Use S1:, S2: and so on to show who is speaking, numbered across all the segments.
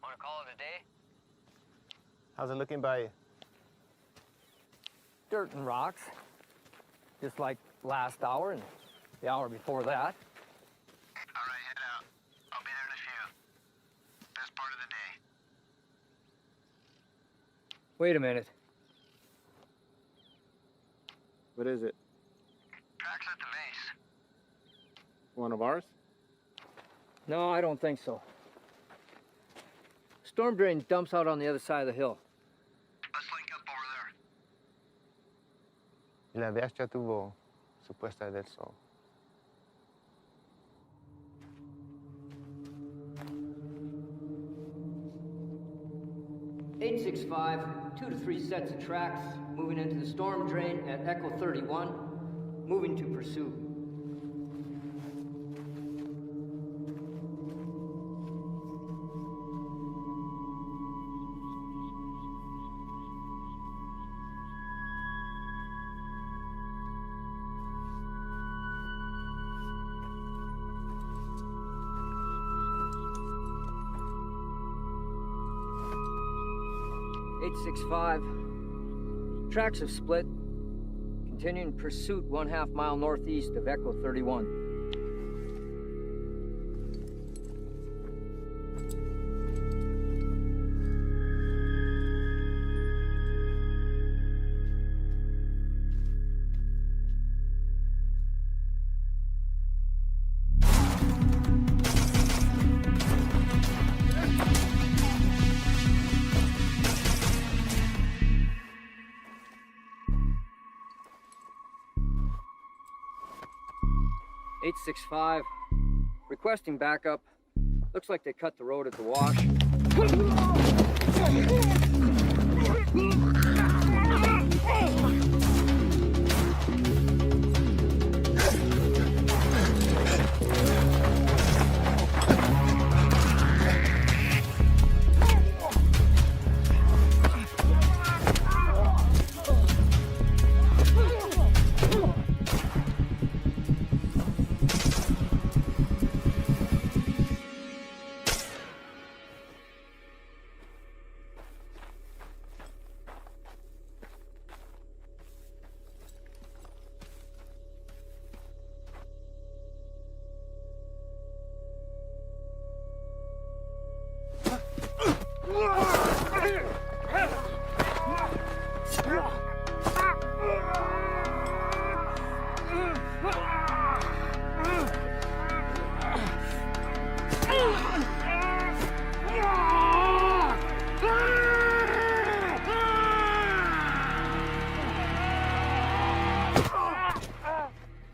S1: Want to call it a day?
S2: How's it looking by you?
S1: Dirt and rocks. Just like last hour and the hour before that.
S3: All right, head out. I'll be there in a few. Best part of the day.
S1: Wait a minute.
S2: What is it?
S3: Tracks at the base.
S2: One of ours?
S1: No, I don't think so. Storm drain dumps out on the other side of the hill.
S3: Let's link up over there.
S2: Y la DH ya tuvo su puesta del sol.
S1: (865), 2 to 3 sets of tracks, moving into the storm drain at Echo 31, moving to pursuit. (865), tracks have split, continuing pursuit 1/2 mile northeast of Echo 31. (865), requesting backup. Looks like they cut the road at the wash.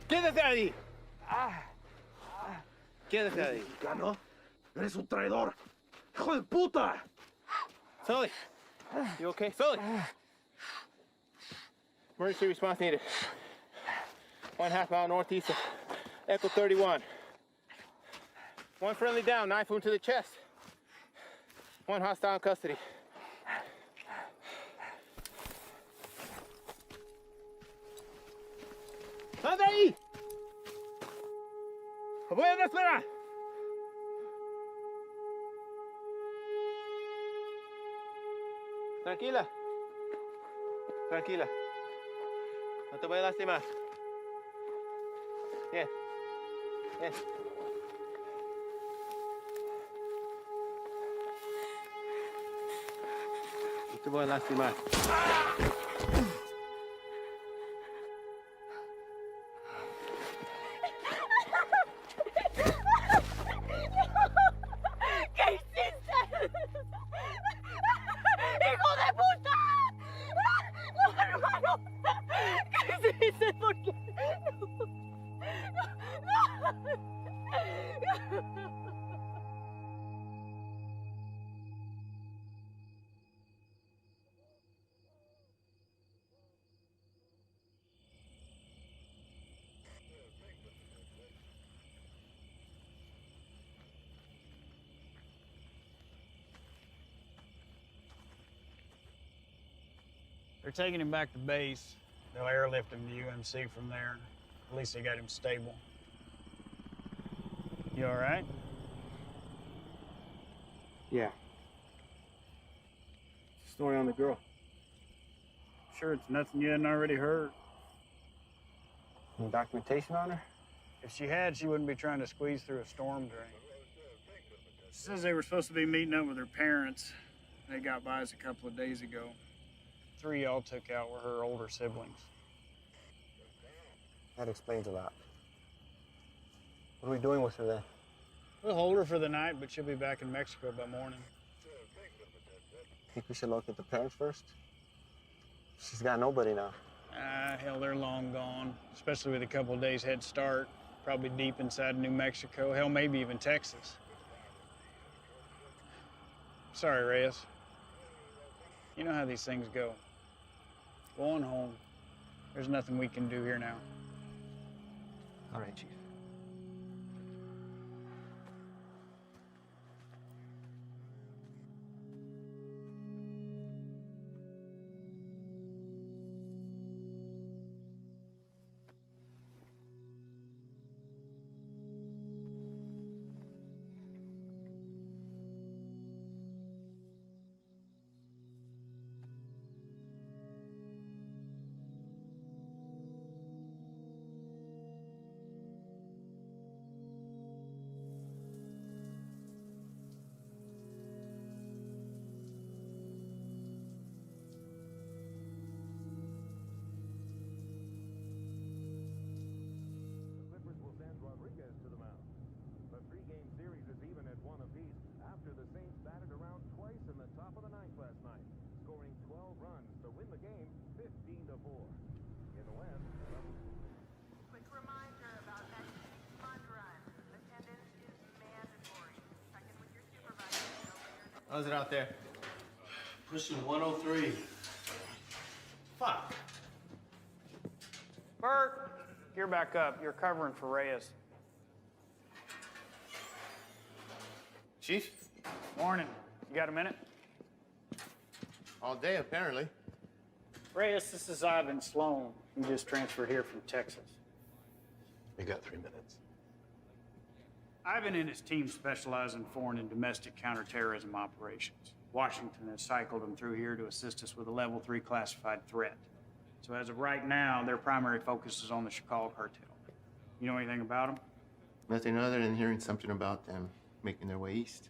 S2: ¡Quédate ahí! ¡Quédate ahí!
S4: ¿Mexicano? ¡Eres un traidor! ¡Hijo de puta!
S2: Sully, you okay? Sully! Emergency response needed. 1/2 mile northeast of Echo 31. One friendly down, knife wound to the chest. One hostile in custody. ¡Sal de ahí! ¡Voy a esperar! Tranquila. Tranquila. No te voy a lastimar. Bien. Bien. No te voy a lastimar.
S5: They're taking him back to base. They'll airlift him to UMC from there. At least they got him stable. You all right?
S2: Yeah. Story on the girl.
S5: Sure it's nothing you hadn't already heard.
S2: Any documentation on her?
S5: If she had, she wouldn't be trying to squeeze through a storm drain. She says they were supposed to be meeting up with her parents. They got by us a couple of days ago. 3 y'all took out were her older siblings.
S2: That explains a lot. What are we doing with her then?
S5: We'll hold her for the night, but she'll be back in Mexico by morning.
S2: Think we should locate the parents first? She's got nobody now.
S5: Hell, they're long gone, especially with a couple of days head start. Probably deep inside New Mexico, hell, maybe even Texas. Sorry, Reyes. You know how these things go. Go on home. There's nothing we can do here now.
S2: All right, Chief.
S6: How's it out there?
S4: Pushing 103.
S6: Fuck.
S5: Bert, you're back up. You're covering for Reyes.
S2: Chief?
S5: Morning. You got a minute?
S2: All day, apparently.
S5: Reyes, this is Ivan Sloan. He just transferred here from Texas.
S6: You got 3 minutes.
S5: Ivan and his team specialize in foreign and domestic counterterrorism operations. Washington has cycled them through here to assist us with a level 3 classified threat. So as of right now, their primary focus is on the Chicago cartel. You know anything about them?
S2: Nothing other than hearing something about them making their way east.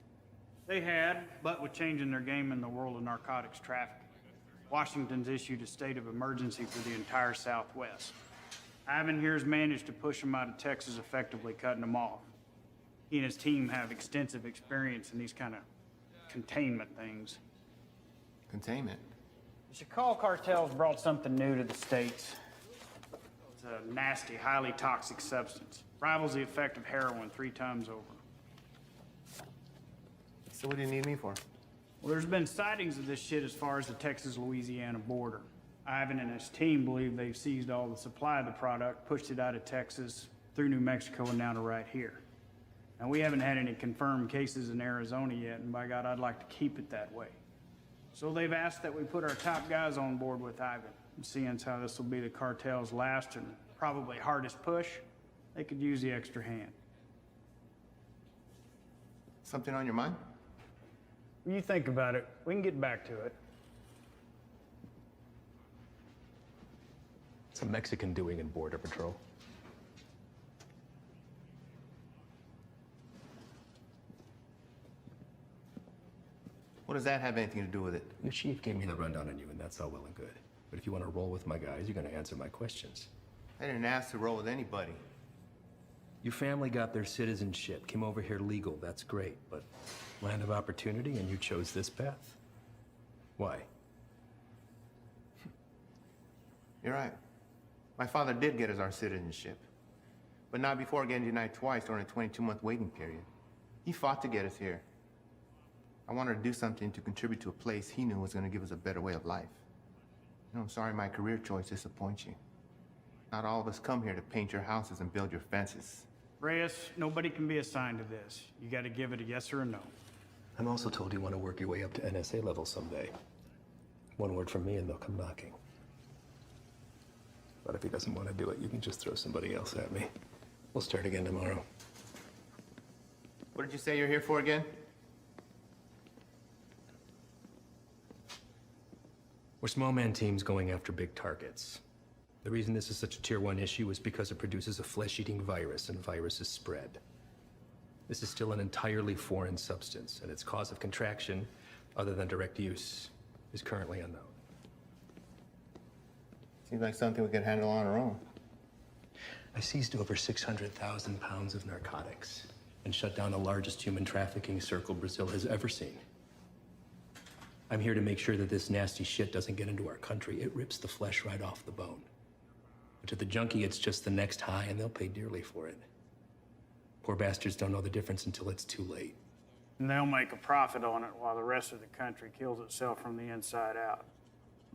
S5: They had, but with changing their game in the world of narcotics trafficking, Washington's issued a state of emergency for the entire Southwest. Ivan here's managed to push them out of Texas, effectively cutting them off. He and his team have extensive experience in these kind of containment things.
S2: Containment?
S5: The Chicago cartel's brought something new to the States. It's a nasty, highly toxic substance. Rivals the effect of heroin 3 times over.
S2: So what do you need me for?
S5: Well, there's been sightings of this shit as far as the Texas-Louisiana border. Ivan and his team believe they've seized all the supply of the product, pushed it out of Texas, through New Mexico, and now to right here. Now, we haven't had any confirmed cases in Arizona yet, and by God, I'd like to keep it that way. So they've asked that we put our top guys on board with Ivan. And seeing as how this will be the cartel's last and probably hardest push, they could use the extra hand.
S2: Something on your mind?
S5: When you think about it, we can get back to it.
S6: What's a Mexican doing in Border Patrol?
S2: What does that have anything to do with it?
S6: Your chief gave me the rundown on you, and that's all well and good. But if you want to roll with my guys, you're going to answer my questions.
S2: I didn't ask to roll with anybody.
S6: Your family got their citizenship, came over here legal, that's great. But land of opportunity, and you chose this path. Why?
S2: You're right. My father did get us our citizenship. But not before getting denied twice during a 22-month waiting period. He fought to get us here. I wanted to do something to contribute to a place he knew was going to give us a better way of life. You know, I'm sorry my career choice disappoints you. Not all of us come here to paint your houses and build your fences.
S5: Reyes, nobody can be assigned to this. You got to give it a yes or a no.
S6: I'm also told you want to work your way up to NSA level someday. One word from me and they'll come knocking. But if he doesn't want to do it, you can just throw somebody else at me. We'll start again tomorrow.
S2: What did you say you're here for again?
S6: We're small man teams going after big targets. The reason this is such a tier 1 issue is because it produces a flesh-eating virus, and viruses spread. This is still an entirely foreign substance, and its cause of contraction, other than direct use, is currently unknown.
S2: Seems like something we could handle on our own.
S6: I seized over 600,000 pounds of narcotics and shut down the largest human trafficking circle Brazil has ever seen. I'm here to make sure that this nasty shit doesn't get into our country. It rips the flesh right off the bone. But to the junkie, it's just the next high, and they'll pay dearly for it. Poor bastards don't know the difference until it's too late.
S5: And they'll make a profit on it while the rest of the country kills itself from the inside out.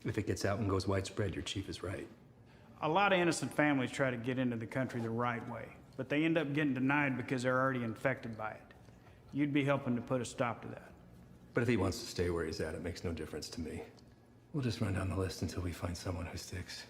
S6: If it gets out and goes widespread, your chief is right.
S5: A lot of innocent families try to get into the country the right way, but they end up getting denied because they're already infected by it. You'd be helping to put a stop to that.
S6: But if he wants to stay where he's at, it makes no difference to me. We'll just run down the list until we find someone who sticks.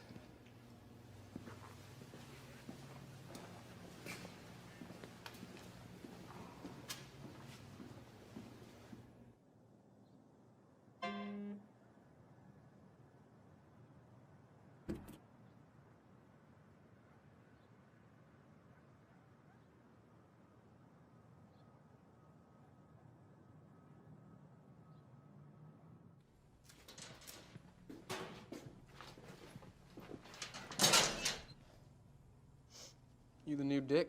S7: You the new Dick?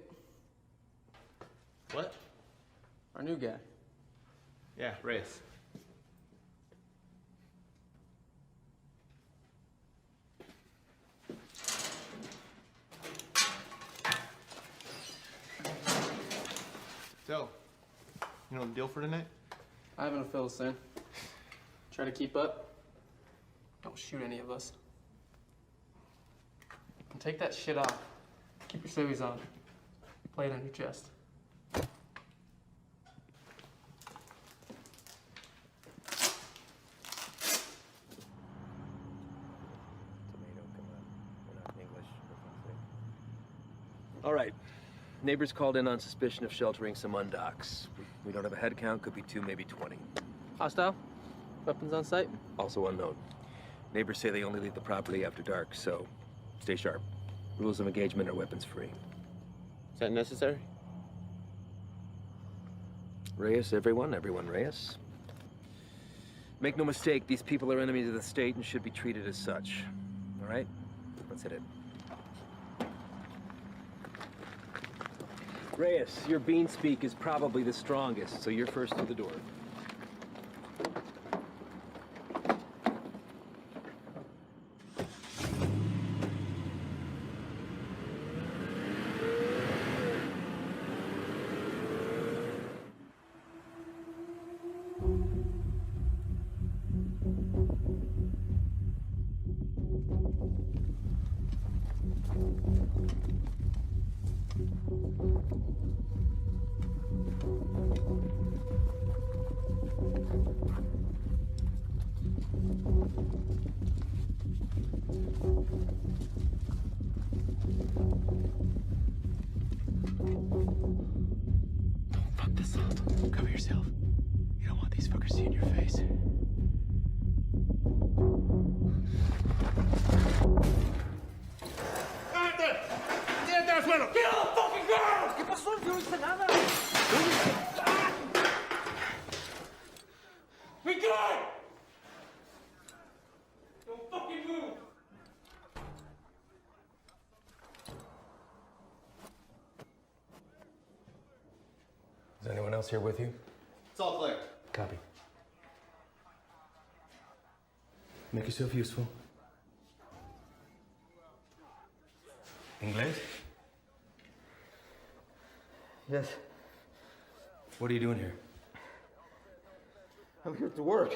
S2: What?
S7: Our new guy.
S2: Yeah, Reyes. So, you know the deal for tonight?
S7: I haven't a fill us in. Try to keep up. Don't shoot any of us. And take that shit off. Keep your civvies on. Play it on your chest.
S6: All right. Neighbors called in on suspicion of sheltering some undocks. We don't have a head count, could be 2, maybe 20.
S7: Hostile? Weapons on site?
S6: Also unknown. Neighbors say they only leave the property after dark, so stay sharp. Rules of engagement are weapons free.
S2: Is that necessary?
S6: Reyes, everyone Reyes. Make no mistake, these people are enemies of the state and should be treated as such. All right? Let's hit it. Reyes, your bean speak is probably the strongest, so you're first through the door.
S8: Fuck this up. Cover yourself. You don't want these fuckers seeing your face.
S1: ¿Qué pasó? Yo no hice nada.
S7: We good! Don't fucking move!
S6: Is anyone else here with you?
S2: It's all clear.
S6: Copy. Make yourself useful. Inglés?
S4: Yes,
S6: What are you doing here?
S4: I'm here to work.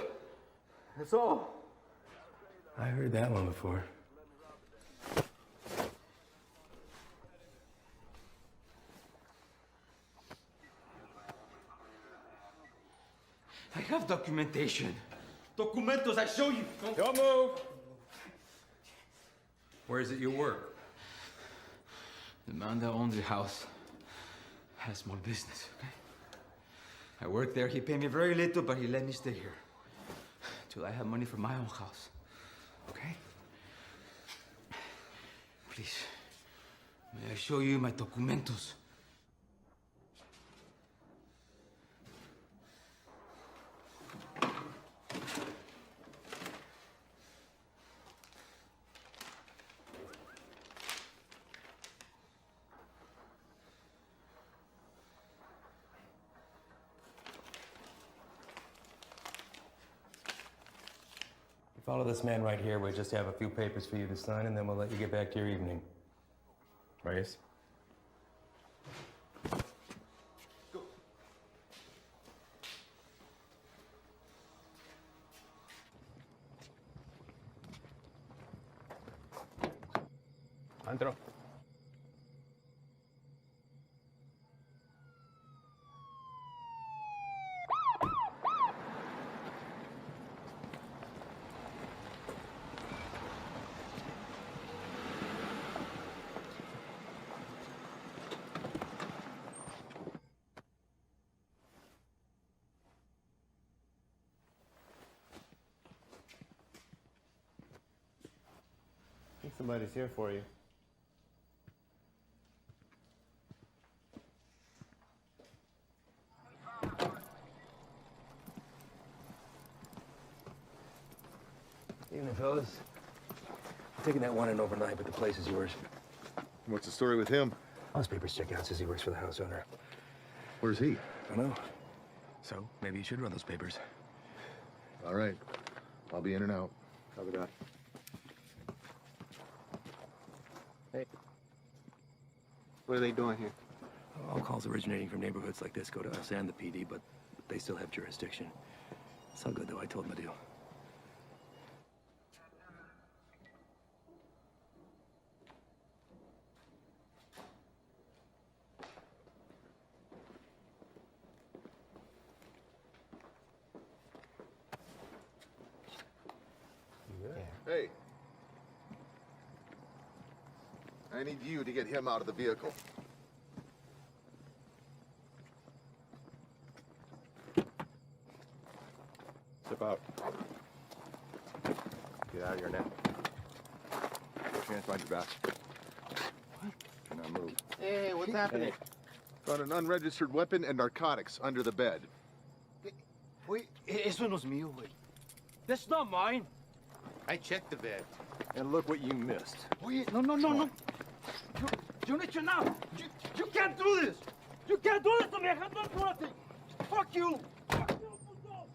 S4: That's all.
S6: I heard that one before.
S4: I have documentation. Documentos, I show you.
S6: Don't move! Where is it you work?
S8: The man that owns the house had a small business, okay? I work there. He paid me very little, but he let me stay here till I have money for my own house. Please, may I show you my documentos?
S6: Follow this man right here. We just have a few papers for you to sign, and then we'll let you get back to your evening. Reyes?
S2: Go.
S6: Antro.
S2: I think somebody's here for you.
S6: Evening, fellas. I'm taking that one in overnight, but the place is yours.
S9: What's the story with him?
S6: All his papers check out. Says he works for the house owner.
S9: Where's he?
S6: I don't know. So, maybe you should run those papers.
S9: All right. I'll be in and out.
S2: Copy that. Hey. What are they doing here?
S6: All calls originating from neighborhoods like this go to us and the PD, but they still have jurisdiction. It's all good, though. I told them the deal.
S9: Hey. I need you to get him out of the vehicle.
S2: Step out. Get out of here now.
S9: Put your hands behind your back. Do not move.
S2: Hey, what's happening?
S9: Found an unregistered weapon and narcotics under the bed.
S4: Wait, eso no es mío, güey. That's not mine.
S2: I checked the bed.
S4: And look what you missed. Wait, no. You don't need to now. You can't do this. You can't do this to me. I have not done nothing. Fuck you. Fuck you, puto.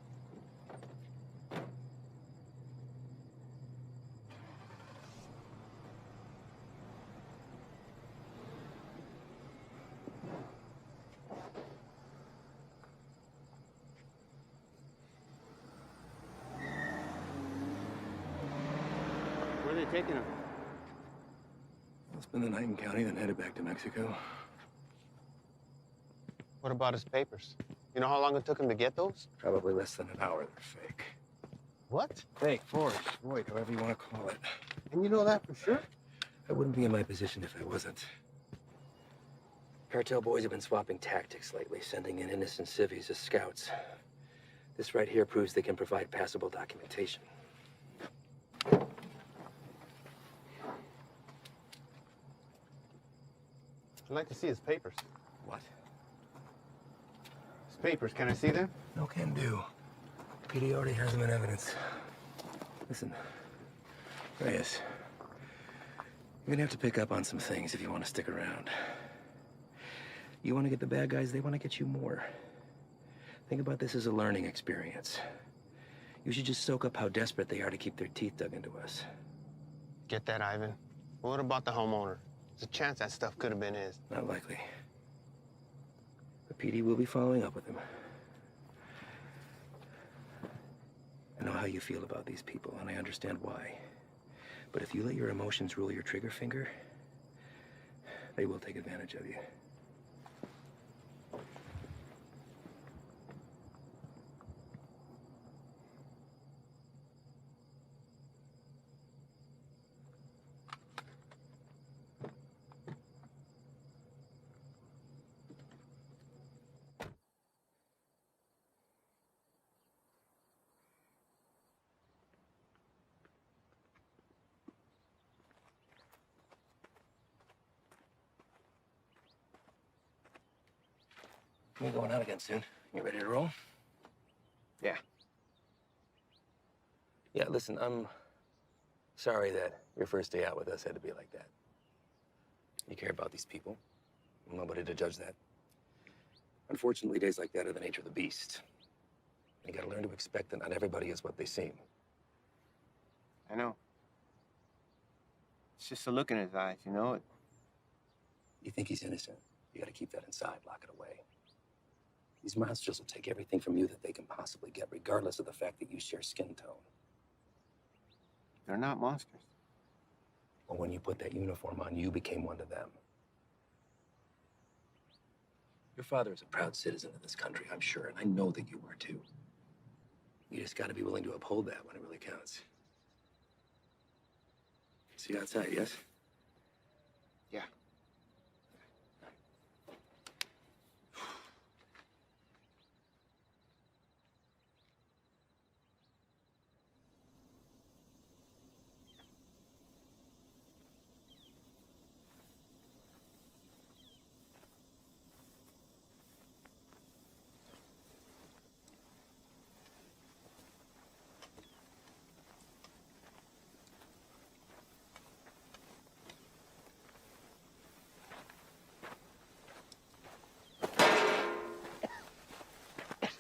S2: Where are they taking him?
S6: I'll spend the night in county, then headed back to Mexico.
S10: What about his papers? You know how long it took him to get those?
S6: Probably less than an hour. They're fake.
S10: What?
S6: Fake, forged, void, however you want to call it.
S10: And you know that for sure?
S6: I wouldn't be in my position if I wasn't. Cartel boys have been swapping tactics lately, sending in innocent civvies as scouts. This right here proves they can provide passable documentation.
S10: I'd like to see his papers.
S6: What?
S10: His papers, can I see them?
S6: No can do. PD already has them in evidence. Listen, Reyes, you're gonna have to pick up on some things if you want to stick around. You want to get the bad guys, they want to get you more. Think about this as a learning experience. You should just soak up how desperate they are to keep their teeth dug into us.
S10: Get that, Ivan. What about the homeowner? There's a chance that stuff could have been his.
S6: Not likely. The PD will be following up with him. I know how you feel about these people, and I understand why. But if you let your emotions rule your trigger finger, they will take advantage of you. We're going out again soon. You ready to roll?
S10: Yeah.
S6: Yeah, listen, I'm sorry that your first day out with us had to be like that. You care about these people. I'm nobody to judge that. Unfortunately, days like that are the nature of the beast. You gotta learn to expect that not everybody is what they seem.
S10: I know. It's just a look in his eyes, you know?
S6: You think he's innocent. You gotta keep that inside, lock it away. These monsters will take everything from you that they can possibly get, regardless of the fact that you share skin tone.
S10: They're not monsters.
S6: Well, when you put that uniform on, you became one to them. Your father is a proud citizen of this country, I'm sure, and I know that you are too. You just gotta be willing to uphold that when it really counts. See you outside, yes?
S10: Yeah.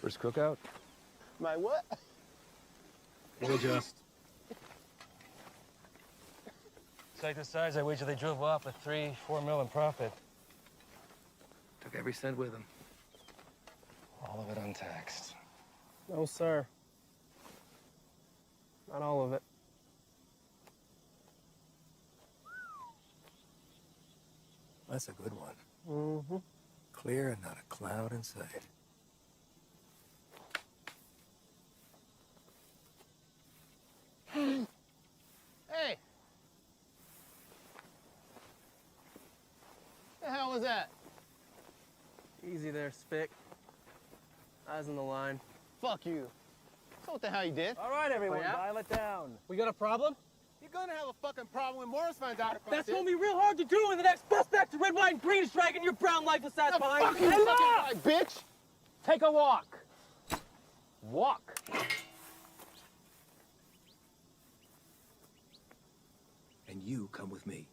S9: First cookout?
S10: My what?
S9: We'll adjust.
S6: Like the size, I wait till they drove off with 3-4 mil in profit. Took every cent with them. All of it untaxed.
S7: No, sir. Not all of it.
S6: That's a good one.
S7: Mm-hmm.
S6: Clear and not a cloud in sight.
S10: Hey! The hell was that?
S7: Easy there, Spick. Eyes on the line.
S10: Fuck you. So what the hell you did?
S4: All right, everyone,
S7: Oh, yeah?
S4: dial it down.
S7: We got a problem?
S10: You're gonna have a fucking problem when Morris finds out about
S7: That's
S10: this.
S7: gonna be real hard to do when the next bus back to red, white, and green is dragging your brown lifeless ass
S10: The
S7: behind.
S10: fucking
S7: Hey,
S10: guy, bitch!
S4: Take a walk. Walk.
S6: And you come with me.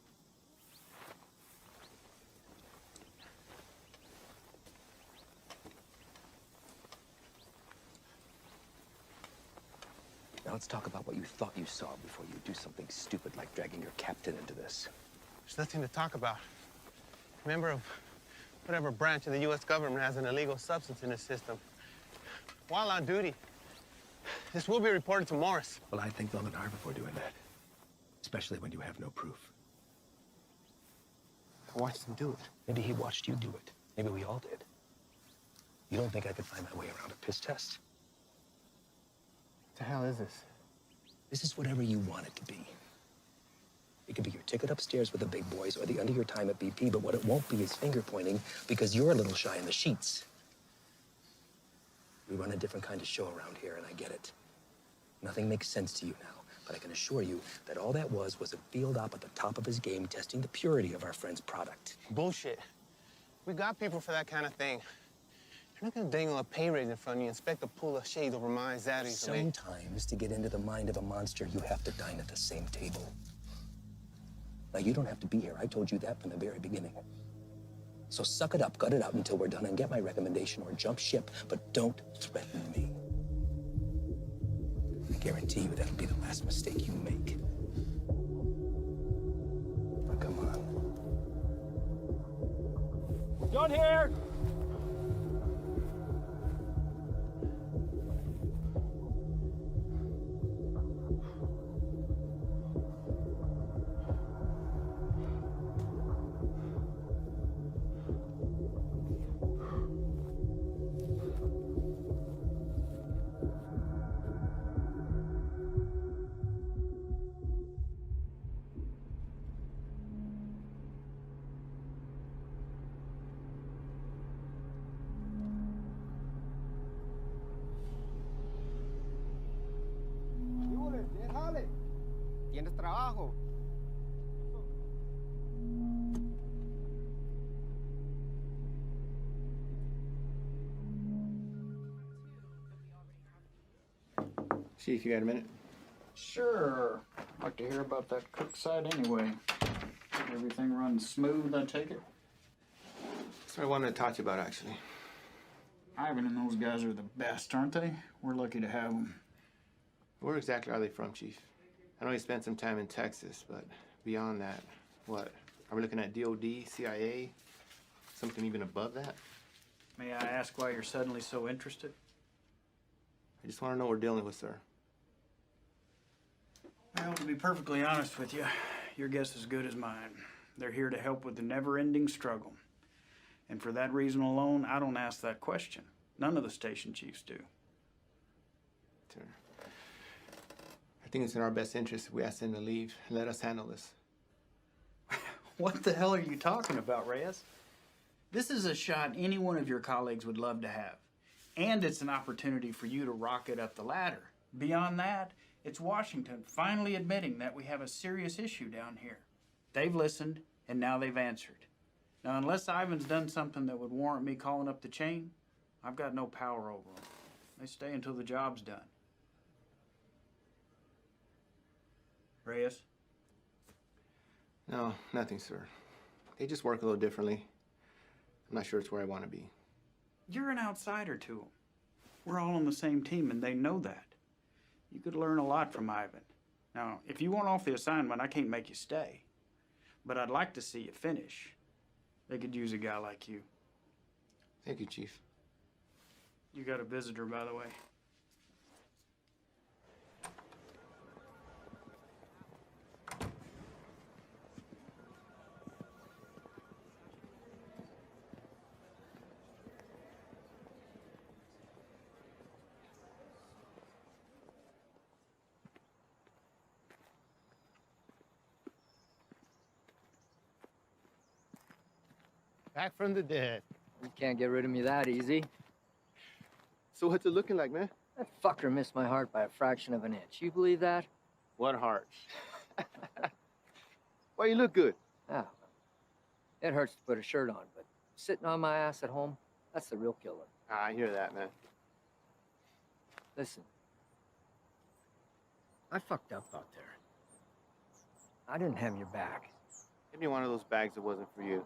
S6: Now let's talk about what you thought you saw before you do something stupid like dragging your captain into this.
S10: There's nothing to talk about. Member of whatever branch of the U.S. government has an illegal substance in its system. While on duty, this will be reported to Morris.
S6: Well, I think long and hard before doing that. Especially when you have no proof.
S10: I watched him do it.
S6: Maybe he watched you do it. Maybe we all did. You don't think I could find my way around a piss test?
S10: What the hell is this?
S6: This is whatever you want it to be. It could be your ticket upstairs with the big boys or the end of your time at BP, but what it won't be is finger pointing because you're a little shy in the sheets. We run a different kind of show around here, and I get it. Nothing makes sense to you now, but I can assure you that all that was a field op at the top of his game testing the purity of our friend's product.
S10: Bullshit. We got people for that kind of thing. You're not gonna dangle a pay raise in front of you and expect to pull a shade over my eyes out of you.
S6: Sometimes, to get into the mind of a monster, you have to dine at the same table. Now, you don't have to be here. I told you that from the very beginning. So suck it up, gut it out until we're done and get my recommendation or jump ship, but don't threaten me. I guarantee you that'll be the last mistake you make. Now, come on.
S4: Done here.
S10: ¿Tienes trabajo?
S2: Chief, you got a minute?
S5: Sure. I'd like to hear about that cook site anyway. Everything runs smooth, I take it?
S2: That's what I wanted to talk to you about, actually.
S5: Ivan and those guys are the best, aren't they? We're lucky to have them.
S2: Where exactly are they from, Chief? I know you spent some time in Texas, but beyond that, what? Are we looking at DOD, CIA, something even above that?
S5: May I ask why you're suddenly so interested?
S2: I just want to know what we're dealing with, sir.
S5: Well, to be perfectly honest with you, your guess is as good as mine. They're here to help with the never-ending struggle. And for that reason alone, I don't ask that question. None of the station chiefs do.
S2: Sir, I think it's in our best interest if we ask them to leave and let us handle this.
S5: What the hell are you talking about, Reyes? This is a shot any one of your colleagues would love to have. And it's an opportunity for you to rocket up the ladder. Beyond that, it's Washington finally admitting that we have a serious issue down here. They've listened, and now they've answered. Now, unless Ivan's done something that would warrant me calling up the chain, I've got no power over them. They stay until the job's done. Reyes?
S2: No, nothing, sir. They just work a little differently. I'm not sure it's where I want to be.
S5: You're an outsider to them. We're all on the same team, and they know that. You could learn a lot from Ivan. Now, if you want off the assignment, I can't make you stay. But I'd like to see you finish. They could use a guy like you.
S2: Thank you, Chief.
S5: You got a visitor, by the way.
S10: Back from the dead.
S1: You can't get rid of me that easy.
S2: So what's it looking like, man?
S1: That fucker missed my heart by a fraction of an inch. You believe that?
S2: What heart? Why, you look good.
S1: Yeah. It hurts to put a shirt on, but sitting on my ass at home, that's the real killer.
S2: I hear that, man.
S1: Listen. I fucked up out there. I didn't have your back.
S2: Give me one of those bags that wasn't for you.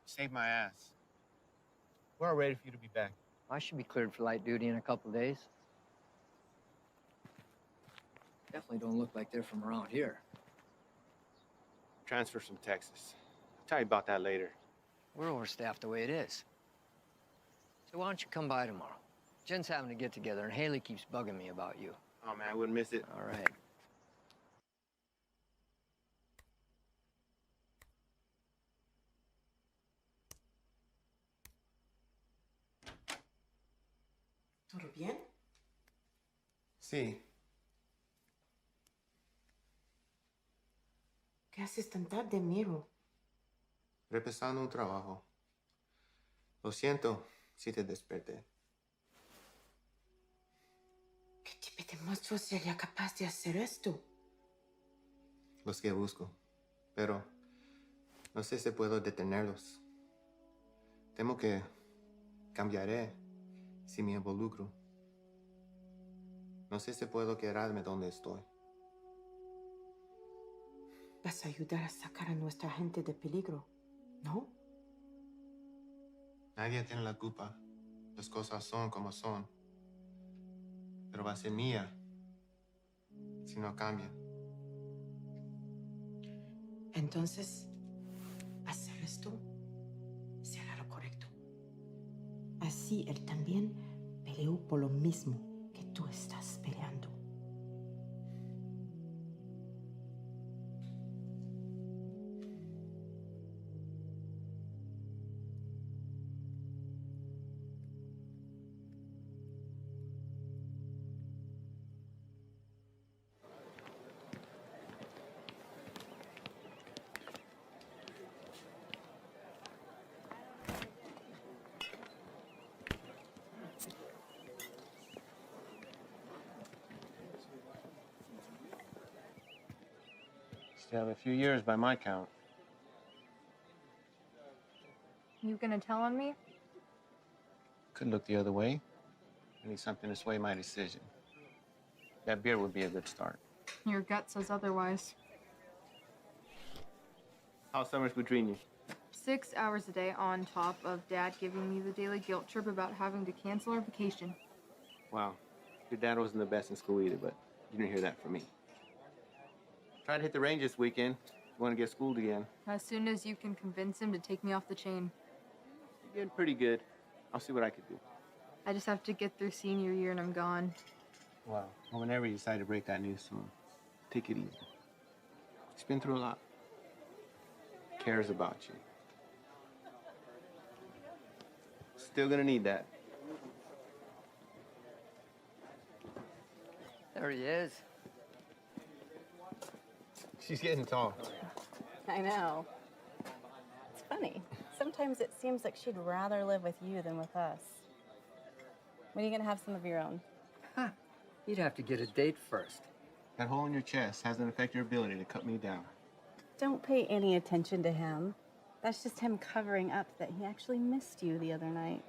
S2: Saved my ass. We're all ready for you to be back.
S1: I should be cleared for light duty in a couple days. Definitely don't look like they're from around here.
S2: Transfer from Texas. I'll tell you about that later.
S1: We're overstaffed the way it is. So why don't you come by tomorrow? Jen's having a get-together, and Haley keeps bugging me about you.
S2: Oh, man, I wouldn't miss it.
S1: All right.
S11: ¿Todo bien?
S2: Sí.
S11: ¿Qué haces tan tarde, Miro?
S2: Repasando un trabajo. Lo siento si te desperté.
S11: ¿Qué tipo de monstruo sería capaz de hacer esto?
S2: Los que busco. Pero no sé si puedo detenerlos. Temo que cambiaré si me involucro. No sé si puedo quedarme donde estoy.
S11: Vas a ayudar a sacar a nuestra gente de peligro, ¿no?
S2: Nadie tiene la culpa. Las cosas son como son. Pero va a ser mía si no cambian.
S11: Entonces, hacer esto será lo correcto. Así él también peleó por lo mismo que tú estás peleando.
S2: Still have a few years by my count.
S12: You gonna tell on me?
S2: Could look the other way. I need something to sway my decision. That beer would be a good start.
S12: Your gut says otherwise.
S2: How's summers between you?
S12: 6 hours a day on top of Dad giving me the daily guilt trip about having to cancel our vacation.
S2: Wow. Your dad wasn't the best in school either, but you didn't hear that from me. Try to hit the range this weekend. You want to get schooled again.
S12: As soon as you can convince him to take me off the chain.
S2: You're getting pretty good. I'll see what I could do.
S12: I just have to get through senior year and I'm gone.
S2: Wow. Well, whenever you decide to break that news to him, take it easy. He's been through a lot. Cares about you. Still gonna need that.
S1: There he is.
S2: She's getting tall.
S13: I know. It's funny. Sometimes it seems like she'd rather live with you than with us. When are you gonna have some of your own?
S1: Huh. You'd have to get a date first.
S2: That hole in your chest hasn't affected your ability to cut me down.
S13: Don't pay any attention to him. That's just him covering up that he actually missed you the other night.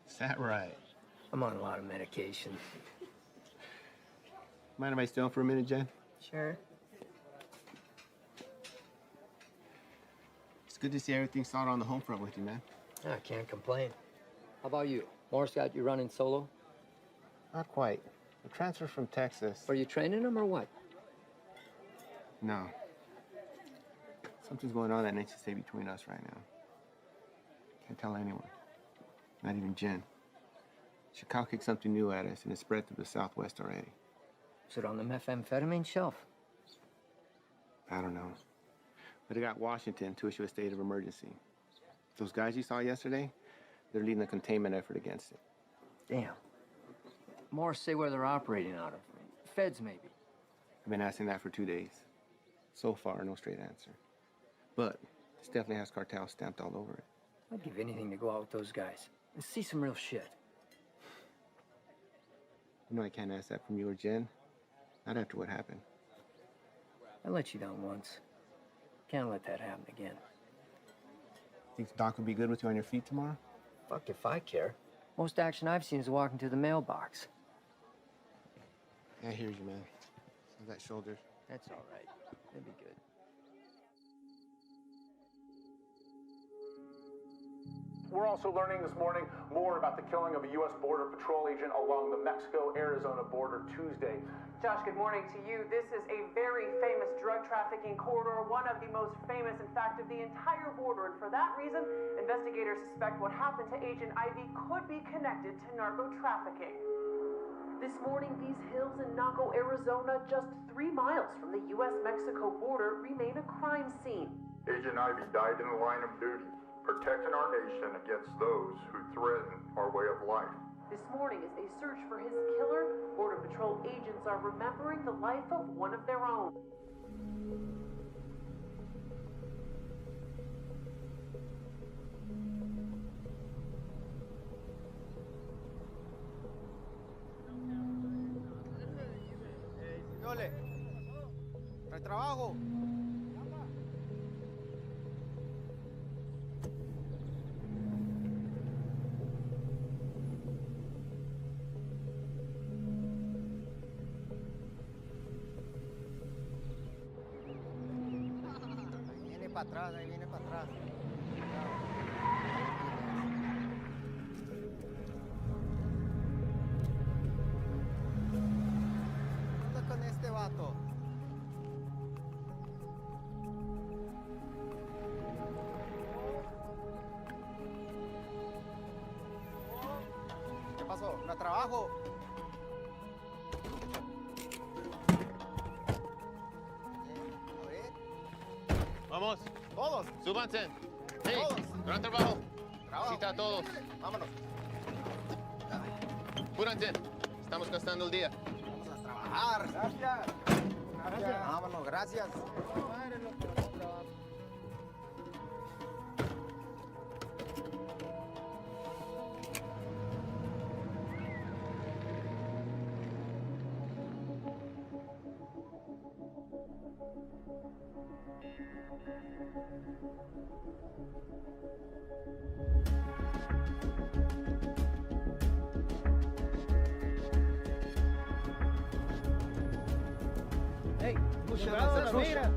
S2: Is that right?
S1: I'm on a lot of medication.
S2: Mind if I stay on for a minute, Jen?
S13: Sure.
S2: It's good to see everything solid on the home front with you, man.
S1: I can't complain. How about you? Morris got you running solo?
S2: Not quite. The transfer from Texas.
S1: Are you training him or what?
S2: No. Something's going on that needs to stay between us right now. Can't tell anyone. Not even Jen. Chicago kicked something new at us, and it's spread through the Southwest already.
S1: Is it on the methamphetamine shelf?
S2: I don't know. But it got Washington to issue a state of emergency. Those guys you saw yesterday, they're leading a containment effort against it.
S1: Damn. Morris say where they're operating out of. Feds, maybe.
S2: I've been asking that for 2 days. So far, no straight answer. But this definitely has cartel stamped all over it.
S1: I'd give anything to go out with those guys and see some real shit.
S2: You know I can't ask that from you or Jen. Not after what happened.
S1: I let you down once. Can't let that happen again.
S2: Think the doc will be good with you on your feet tomorrow?
S1: Fuck if I care. Most action I've seen is walking to the mailbox.
S2: Yeah, I hear you, man. That shoulder.
S1: That's all right. It'll be good.
S14: We're also learning this morning more about the killing of a U.S. Border Patrol agent along the Mexico-Arizona border Tuesday.
S15: Josh, good morning to you. This is a very famous drug trafficking corridor, one of the most famous, in fact, of the entire border. And for that reason, investigators suspect what happened to Agent Ivy could be connected to narco trafficking. This morning, these hills in Naco, Arizona, just 3 miles from the U.S.-Mexico border, remain a crime scene.
S16: Agent Ivy died in the line of duty, protecting our nation against those who threaten our way of life.
S15: This morning, as they search for his killer, Border Patrol agents are remembering the life of one of their own.
S10: Yole, ¿trae trabajo? Ahí viene para atrás. ¿Qué onda con este vato? ¿Qué pasó? ¿No trabajo?
S2: Vamos.
S10: Todos.
S2: Súbanse. Hey,
S10: Todos.
S2: gran trabajo.
S10: Trabajo.
S2: Cita a todos.
S10: Vámonos.
S2: Apúrense. Estamos gastando el día.
S10: Vamos a trabajar. Gracias. Gracias. Vámonos, gracias.
S4: Hey, cuidado, la mira.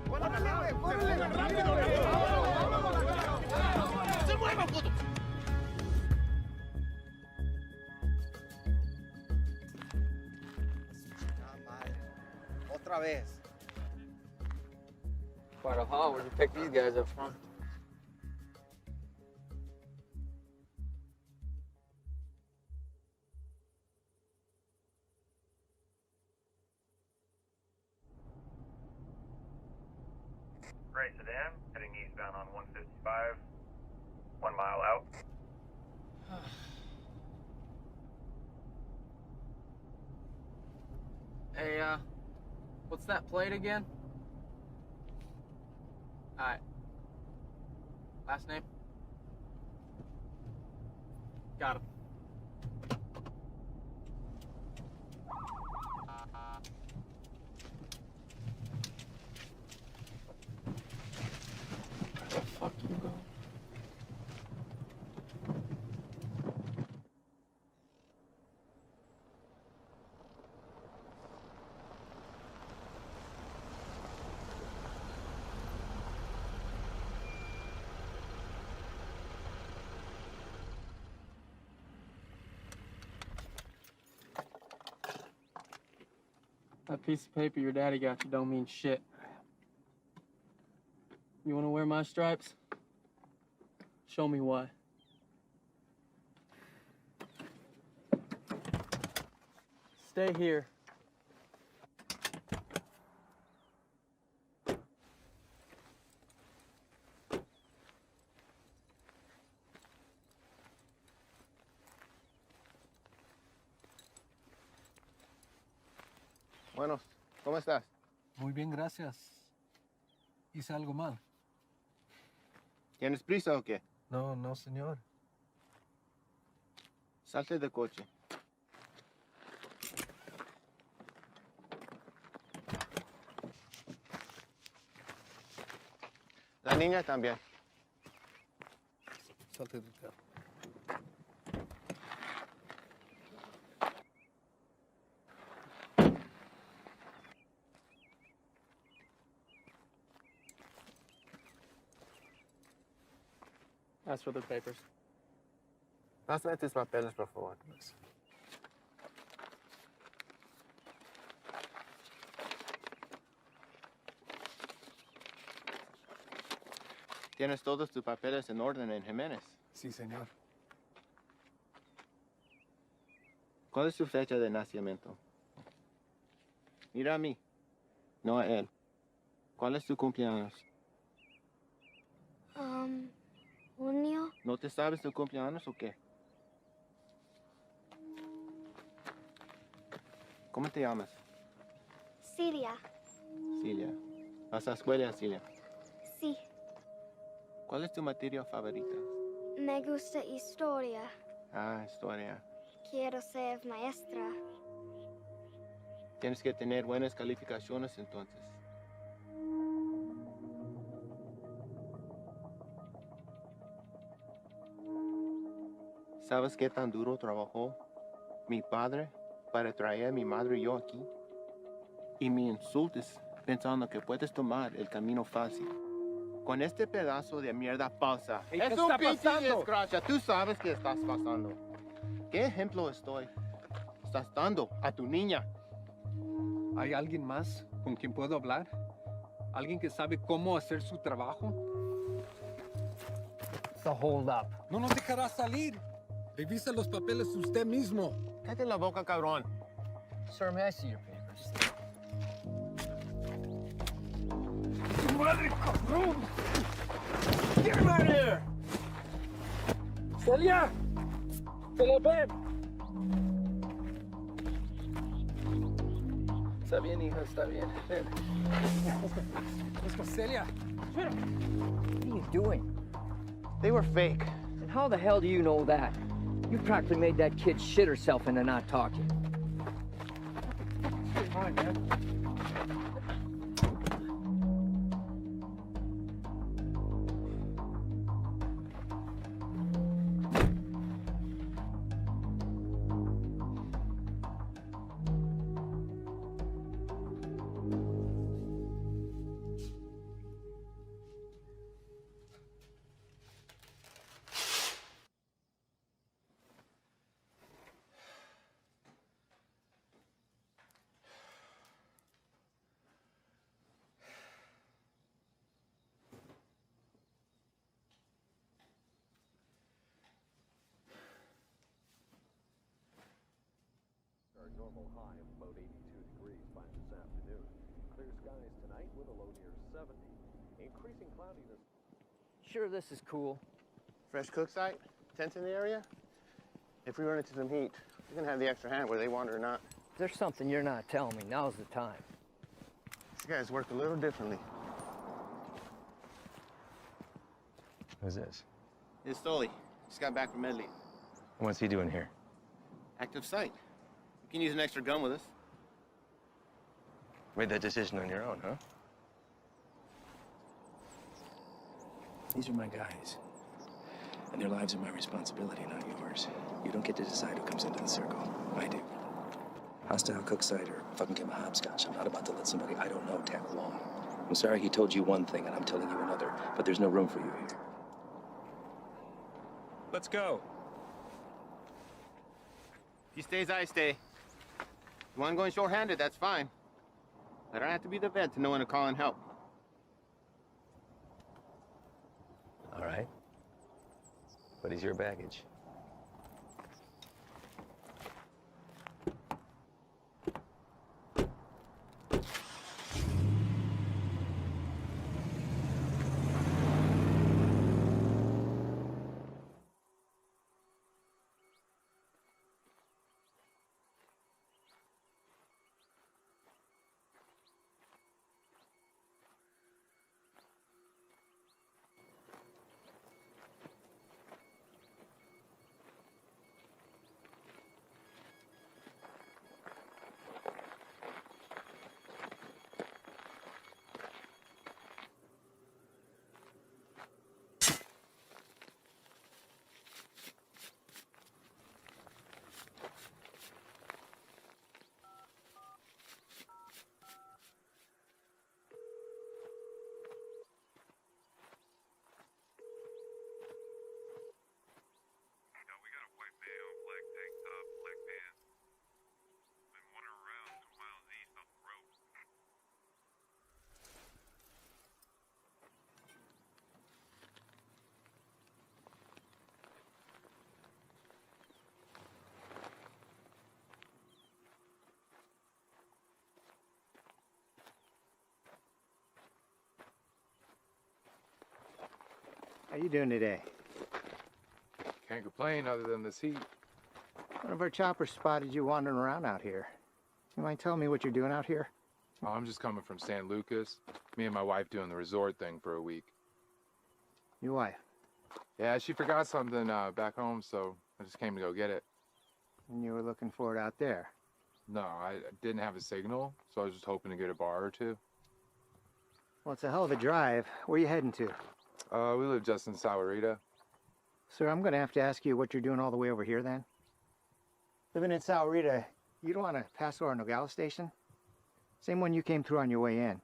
S4: ¡Córrele, güey! ¡Córrele! ¡Rápido! ¡Se mueva, puto!
S17: Otra vez.
S7: Quite a haul. Where'd you pick these guys up from?
S18: Gray sedan, heading eastbound on 155, 1 mile out.
S7: Hey, what's that plate again? Alright. Last name? Got him. Fuck you, bro. That piece of paper your daddy got you don't mean shit. You wanna wear my stripes? Show me why. Stay here.
S2: Bueno, ¿cómo estás?
S19: Muy bien, gracias. ¿Hice algo mal?
S2: ¿Tienes prisa o qué?
S19: No, no, señor.
S2: Salte del coche. La niña también.
S19: Salte del carro.
S7: Ask for the papers.
S2: Pásame tus papeles, por favor. ¿Tienes todos tus papeles en orden en Jiménez?
S19: Sí, señor.
S2: ¿Cuál es su fecha de nacimiento? Mira a mí, no a él. ¿Cuál es tu cumpleaños?
S20: Junio.
S2: ¿No te sabes tu cumpleaños o qué? ¿Cómo te llamas?
S20: Siria.
S2: Cilia. ¿Vas a escuela, Cilia?
S20: Sí.
S2: ¿Cuál es tu materia favorita?
S20: Me gusta historia.
S2: Ah, historia.
S20: Quiero ser maestra.
S2: Tienes que tener buenas calificaciones entonces. ¿Sabes qué tan duro trabajó mi padre para traer a mi madre y yo aquí? Y me insultes pensando que puedes tomar el camino fácil. Con este pedazo de mierda falsa.
S4: Hey,
S2: Es
S4: ¿qué
S2: un
S4: está
S2: pinche
S4: pasando?
S2: desgracia. Tú sabes qué estás pasando. ¿Qué ejemplo estás dando a tu niña?
S19: ¿Hay alguien más con quien puedo hablar? ¿Alguien que sabe cómo hacer su trabajo?
S1: It's a hold up.
S19: No nos dejará salir. Revisa los papeles usted mismo.
S2: Cállate la boca, cabrón.
S1: Sir, may I see your papers?
S4: ¡Madre, cabrón! ¡Get him out of here! ¡Celia! ¡Celia, ven!
S7: Está bien, hija, está bien. Ven.
S19: Let's go, Celia.
S1: What are you doing?
S2: They were fake.
S1: And how the hell do you know that? You practically made that kid shit herself into not talking.
S4: Come on, man.
S18: with a low near 70. Increasing cloudiness.
S1: Sure, this is cool.
S10: Fresh cook site? Tents in the area? If we run into some heat, we're gonna have the extra hand whether they want it or not.
S1: If there's something you're not telling me, now's the time.
S10: These guys work a little differently.
S6: Who's this?
S10: It's Stoli. Just got back from Medley.
S6: What's he doing here?
S10: Active site. You can use an extra gun with us.
S6: Made that decision on your own, huh? These are my guys. And their lives are my responsibility, not yours. You don't get to decide who comes into the circle. I do. Hostile cook site or fucking give him a hopscotch. I'm not about to let somebody I don't know tag along. I'm sorry he told you one thing and I'm telling you another, but there's no room for you here. Let's go.
S10: He stays, I stay. You want going short-handed, that's fine. I don't have to be the vet to know when to call and help.
S6: All right. But he's your baggage.
S17: How you doing today?
S9: Can't complain other than this heat.
S17: One of our choppers spotted you wandering around out here. You mind telling me what you're doing out here?
S9: Oh, I'm just coming from San Lucas. Me and my wife doing the resort thing for a week.
S17: Your wife?
S9: Yeah, she forgot something back home, so I just came to go get it.
S17: And you were looking for it out there?
S9: No, I didn't have a signal, so I was just hoping to get a bar or two.
S17: Well, it's a hell of a drive. Where are you heading to?
S9: We live just in Sahuarita.
S17: Sir, I'm going to have to ask you what you're doing all the way over here then. Living in Sahuarita, you don't want to pass through our Nogales station? Same one you came through on your way in.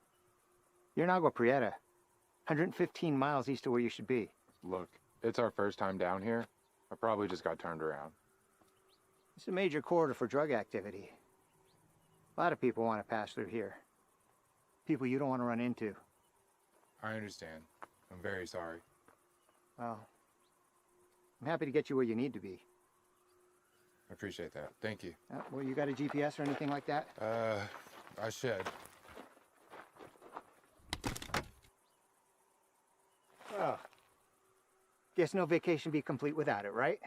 S17: You're in Agua Prieta, 115 miles east of where you should be.
S9: Look, it's our first time down here. I probably just got turned around.
S17: It's a major corridor for drug activity. A lot of people want to pass through here. People you don't want to run into.
S9: I understand. I'm very sorry.
S17: Well, I'm happy to get you where you need to be.
S9: I appreciate that. Thank you.
S17: Well, you got a GPS or anything like that?
S9: I should.
S17: Oh. Guess no vacation be complete without it, right?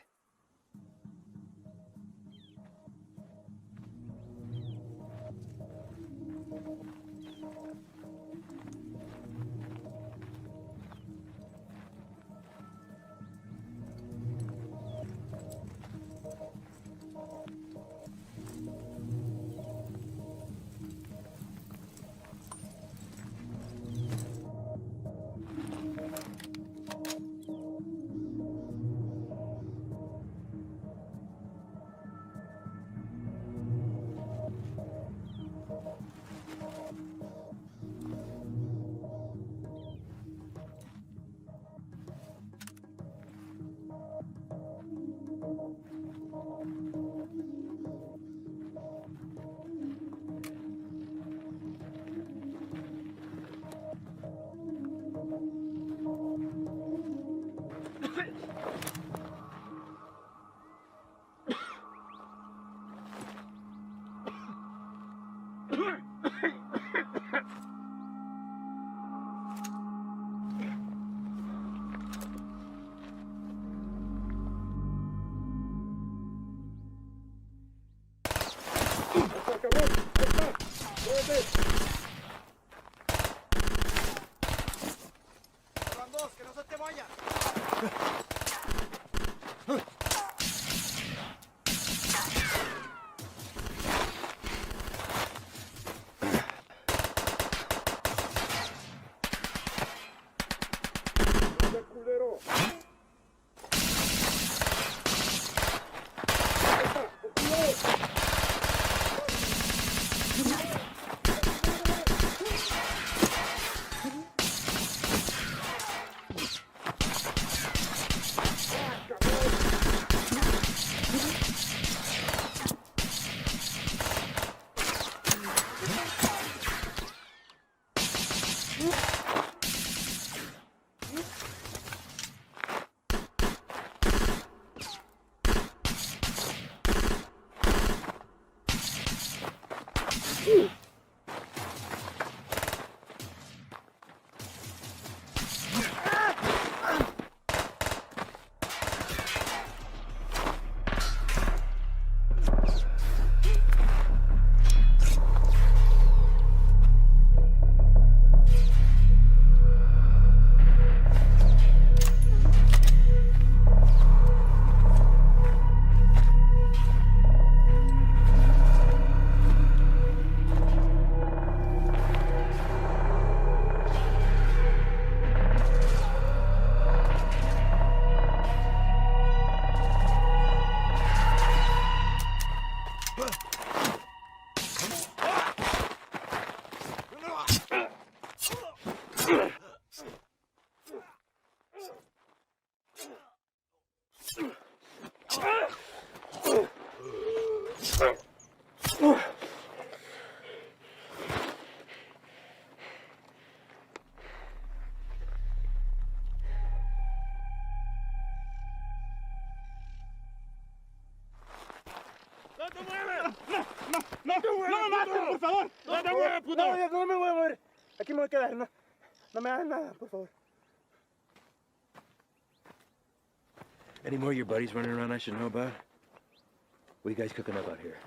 S4: Van dos, que no se te vaya.
S10: ¡No me maten, por favor! ¡No te mueves, puto! No me voy a mover. Aquí me voy a quedar. No me hagan nada, por favor.
S6: Any more of your buddies running around I should know about? What are you guys cooking up out here?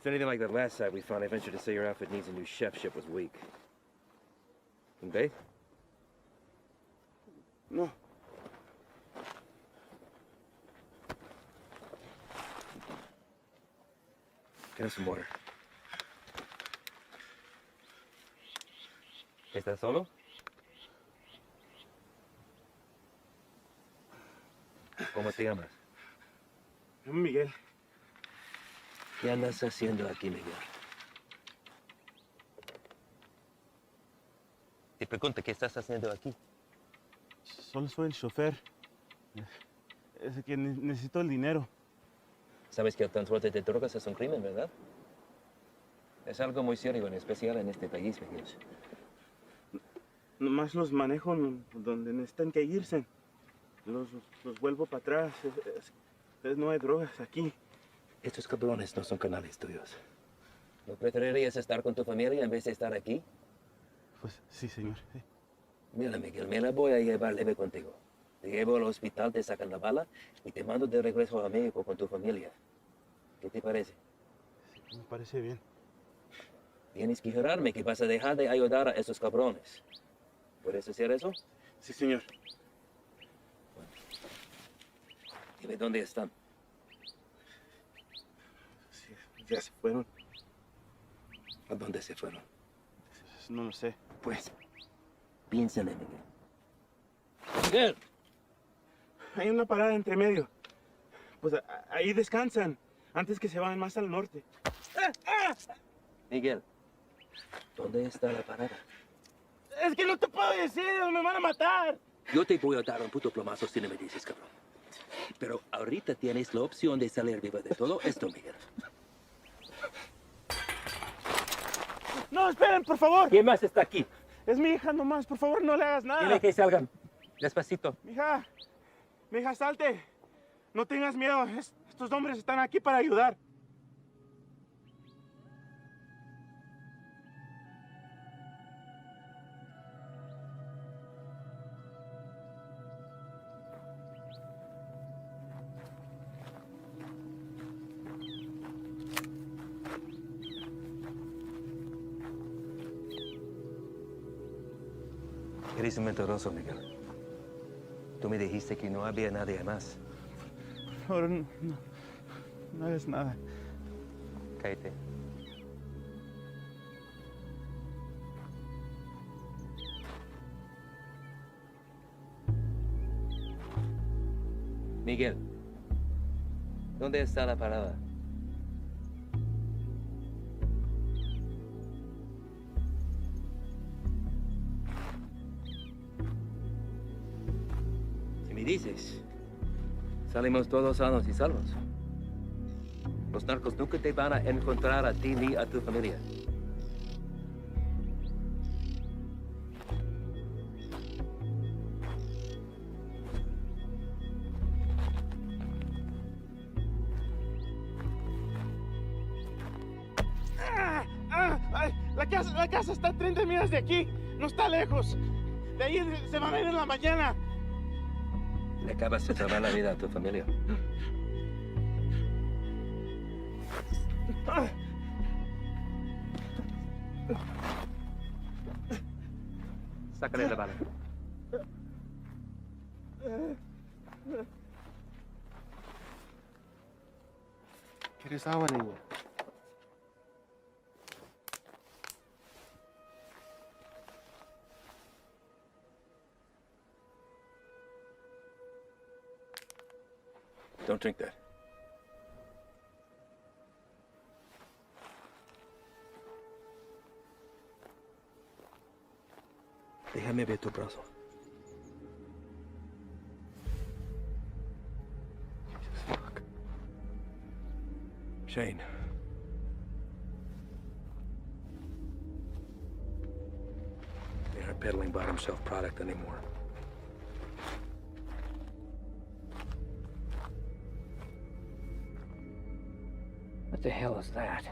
S6: If anything like that last site we found, I venture to say your outfit needs a new chef. Ship was weak. And they?
S10: No.
S6: Get us some water. ¿Estás solo? ¿Cómo te llamas?
S10: Miguel.
S6: ¿Qué andas haciendo aquí, Miguel? Te pregunto, ¿qué estás haciendo aquí?
S10: Solo soy el chofer. Es que necesito el dinero.
S6: Sabes que el transporte de drogas es un crimen, ¿verdad? Es algo muy serio, en especial en este país, Miguel.
S10: Nomás los manejo donde necesitan que irse. Los vuelvo para atrás. No hay drogas aquí.
S6: Estos cabrones no son canales tuyos. ¿No preferirías estar con tu familia en vez de estar aquí?
S10: Pues sí, señor. Sí.
S6: Mira, Miguel, me la voy a llevar leve contigo. Te llevo al hospital, te sacan la bala y te mando de regreso a México con tu familia. ¿Qué te parece?
S10: Sí, me parece bien.
S6: Tienes que jurarme que vas a dejar de ayudar a esos cabrones. ¿Puedes hacer eso?
S10: Sí, señor.
S6: Dime dónde están.
S10: Sí, ya se fueron.
S6: ¿A dónde se fueron?
S10: No lo sé.
S6: Pues, piénsale, Miguel. ¡Miguel!
S10: Hay una parada entre medio. Pues ahí descansan, antes que se vayan más al norte.
S6: Miguel, ¿dónde está la parada?
S10: Es que no te puedo decir, me van a matar.
S6: Yo te voy a dar un puto plomazo si no me dices, cabrón. Pero ahorita tienes la opción de salir vivo de todo esto, Miguel.
S10: No, esperen, por favor.
S6: ¿Quién más está aquí?
S10: Es mi hija nomás, por favor, no le hagas nada.
S6: Dile que salgan. Despacito.
S10: Mija, salte. No tengas miedo, estos hombres están aquí para ayudar.
S6: Eres un mentiroso, Miguel. Tú me dijiste que no había nadie más.
S10: Por favor, no es nada.
S6: Cállate. Miguel, ¿dónde está la parada? Si me dices, salimos todos sanos y salvos. Los narcos nunca te van a encontrar a ti ni a tu familia.
S10: La casa está a 30 millas de aquí. No está lejos. De ahí se va a venir en la mañana.
S6: Le acabas de salvar la vida a tu familia. Sácale la bala.
S10: ¿Quieres agua, niña?
S6: Don't drink that. Déjame ver tu brazo. Fuck. Shane. They aren't peddling bottom shelf product anymore.
S1: What the hell is that?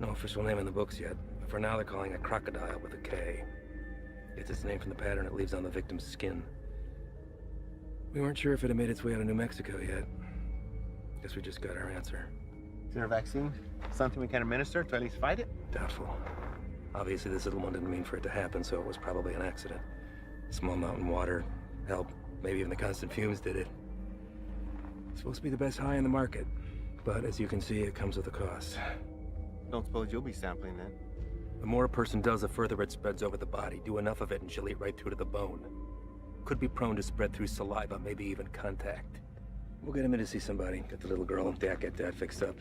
S6: No official name in the books yet, but for now they're calling it crocodile with a K. Gets its name from the pattern it leaves on the victim's skin. We weren't sure if it had made its way out of New Mexico yet. Guess we just got our answer.
S10: Is there a vaccine? Something we can administer to at least fight it?
S6: Doubtful. Obviously, this little one didn't mean for it to happen, so it was probably an accident. Small mountain water, hell, maybe even the constant fumes did it. It's supposed to be the best high in the market, but as you can see, it comes with a cost.
S10: Don't suppose you'll be sampling then?
S6: The more a person does, the further it spreads over the body. Do enough of it and she'll eat right through to the bone. Could be prone to spread through saliva, maybe even contact. We'll get him in to see somebody. Get the little girl and Dak get that fixed up.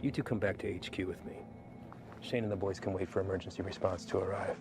S6: You two come back to HQ with me. Shane and the boys can wait for emergency response to arrive.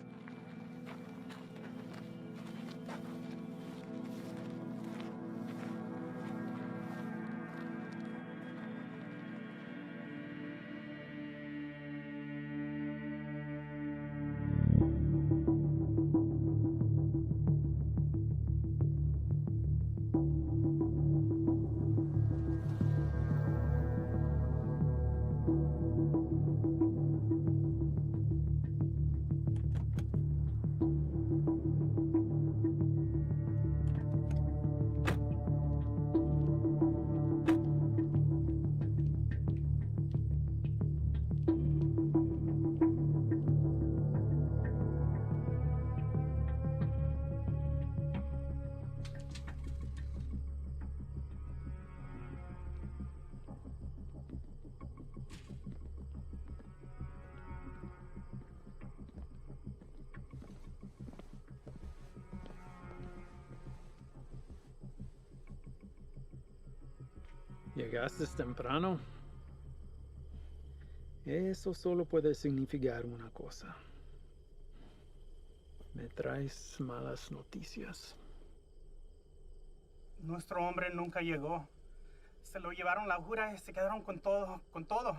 S21: Llegaste temprano. Eso solo puede significar una cosa. Me traes malas noticias.
S22: Nuestro hombre nunca llegó. Se lo llevaron la jura y se quedaron con todo, con todo.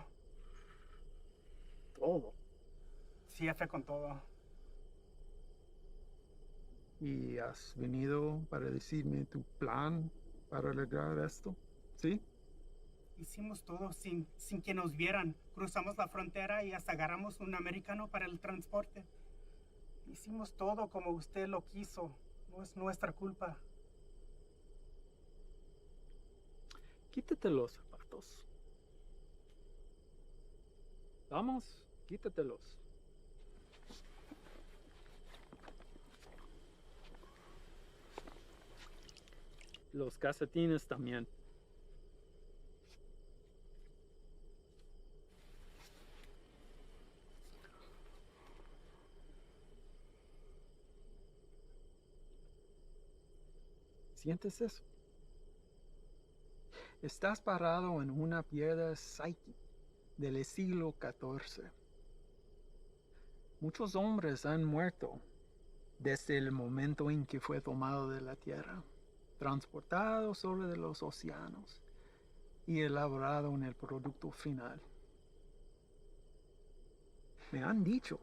S21: ¿Todo?
S22: Sí, jefe, con todo.
S21: ¿Y has venido para decirme tu plan para arreglar esto? ¿Sí?
S22: Hicimos todo sin que nos vieran. Cruzamos la frontera y hasta agarramos un americano para el transporte. Hicimos todo como usted lo quiso. No es nuestra culpa.
S21: Quítate los zapatos. Vamos, quítatelos. Los calcetines también. ¿Sientes eso? Estás parado en una piedra psyche del siglo XIV. Muchos hombres han muerto desde el momento en que fue tomado de la tierra, transportado sobre los océanos y elaborado en el producto final. Me han dicho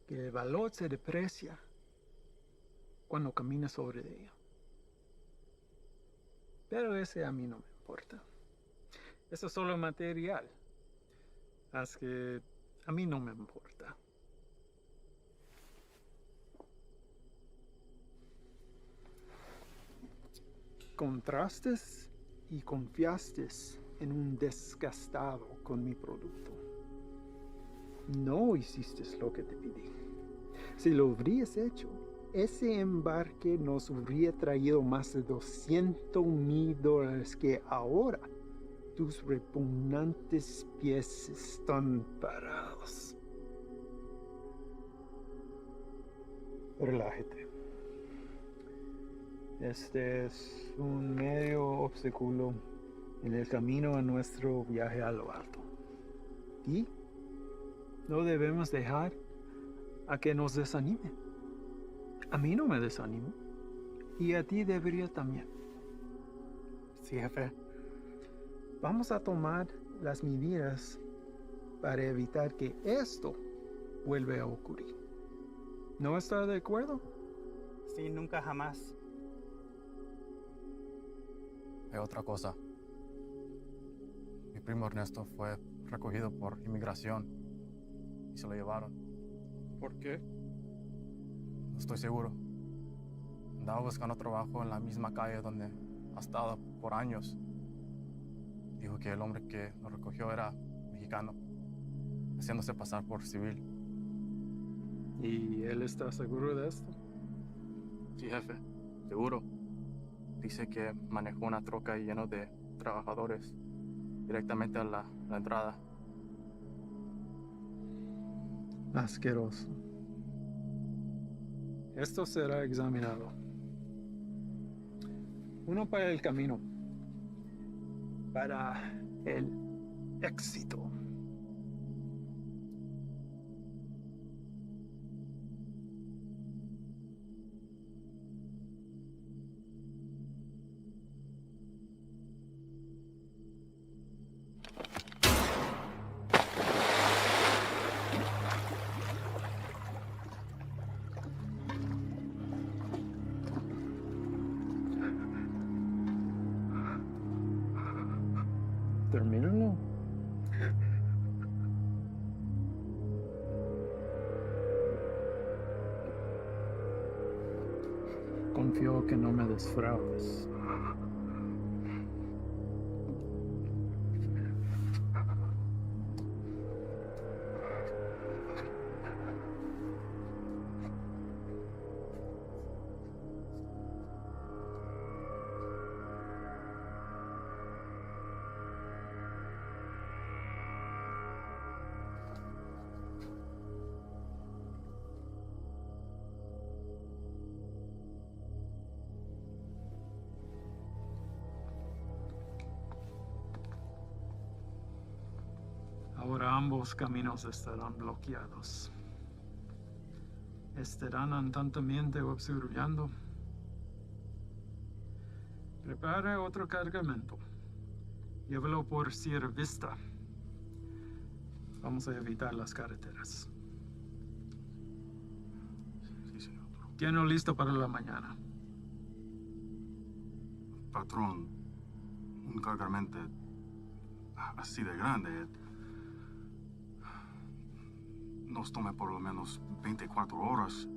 S21: que el valor se deprecia cuando caminas sobre ella. Pero ese a mí no me importa. Eso es solo material. Así que a mí no me importa. Contrastes y confiaste en un desgastado con mi producto. No hiciste lo que te pedí. Si lo hubieras hecho, ese embarque nos hubiera traído más de $200,000 que ahora tus repugnantes pies están parados. Relájate. Este es un medio obstáculo en el camino a nuestro viaje a lo alto. Y no debemos dejar a que nos desanime. A mí no me desanimo. Y a ti debería también. Sí, jefe. Vamos a tomar las medidas para evitar que esto vuelva a ocurrir. ¿No está de acuerdo?
S22: Sí, nunca jamás.
S3: Hay otra cosa. Mi primo Ernesto fue recogido por inmigración y se lo llevaron.
S21: ¿Por qué?
S3: No estoy seguro. Andaba buscando trabajo en la misma calle donde ha estado por años. Dijo que el hombre que lo recogió era mexicano, haciéndose pasar por civil.
S21: ¿Y él está seguro de esto?
S3: Sí, jefe, seguro. Dice que manejó una troca llena de trabajadores directamente a la entrada.
S21: Asqueroso. Esto será examinado. Uno para el camino. Para el éxito. Termínalo. Confío que no me defraudes. Ahora ambos caminos estarán bloqueados. Estarán atentamente observando. Prepara otro cargamento. Llévalo por Sierra Vista. Vamos a evitar las carreteras.
S8: Sí, señor.
S21: Tiene listo para la mañana.
S8: Patrón, un cargamento así de grande nos toma por lo menos 24 horas.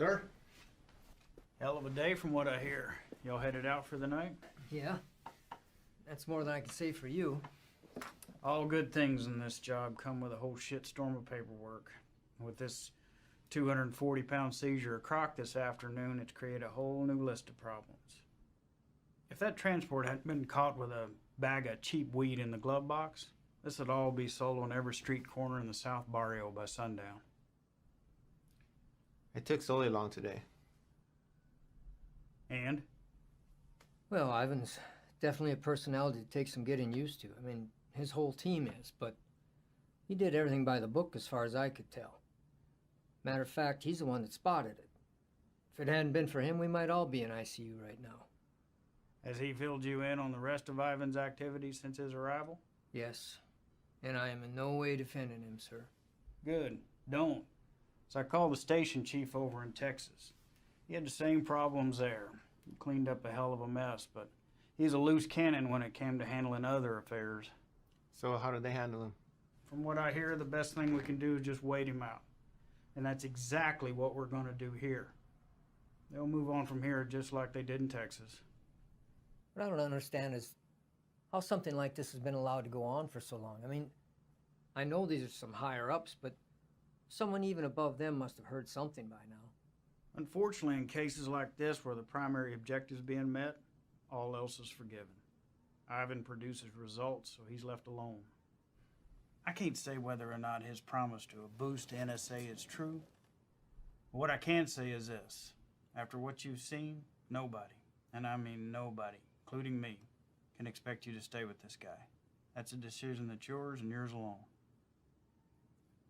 S21: Sir? Hell of a day from what I hear. Y'all headed out for the night?
S1: Yeah. That's more than I can say for you.
S21: All good things in this job come with a whole shitstorm of paperwork. With this 240-pound seizure of Croc this afternoon, it's created a whole new list of problems. If that transport hadn't been caught with a bag of cheap weed in the glove box, this would all be sold on every street corner in the South Barrio by sundown.
S2: It took Sully long today.
S21: And?
S1: Well, Ivan's definitely a personality that takes some getting used to. I mean, his whole team is, but he did everything by the book as far as I could tell. Matter of fact, he's the one that spotted it. If it hadn't been for him, we might all be in ICU right now.
S21: Has he filled you in on the rest of Ivan's activities since his arrival?
S1: Yes, and I am in no way defending him, sir.
S21: Good. Don't. So I called the station chief over in Texas. He had the same problems there. He cleaned up a hell of a mess, but he's a loose cannon when it came to handling other affairs.
S2: So how did they handle him?
S21: From what I hear, the best thing we can do is just wait him out. And that's exactly what we're going to do here. They'll move on from here just like they did in Texas.
S1: What I don't understand is how something like this has been allowed to go on for so long. I mean, I know these are some higher-ups, but someone even above them must have heard something by now.
S21: Unfortunately, in cases like this where the primary objective is being met, all else is forgiven. Ivan produces results, so he's left alone. I can't say whether or not his promise to a boost to NSA is true. But what I can say is this. After what you've seen, nobody, and I mean nobody, including me, can expect you to stay with this guy. That's a decision that's yours and yours alone.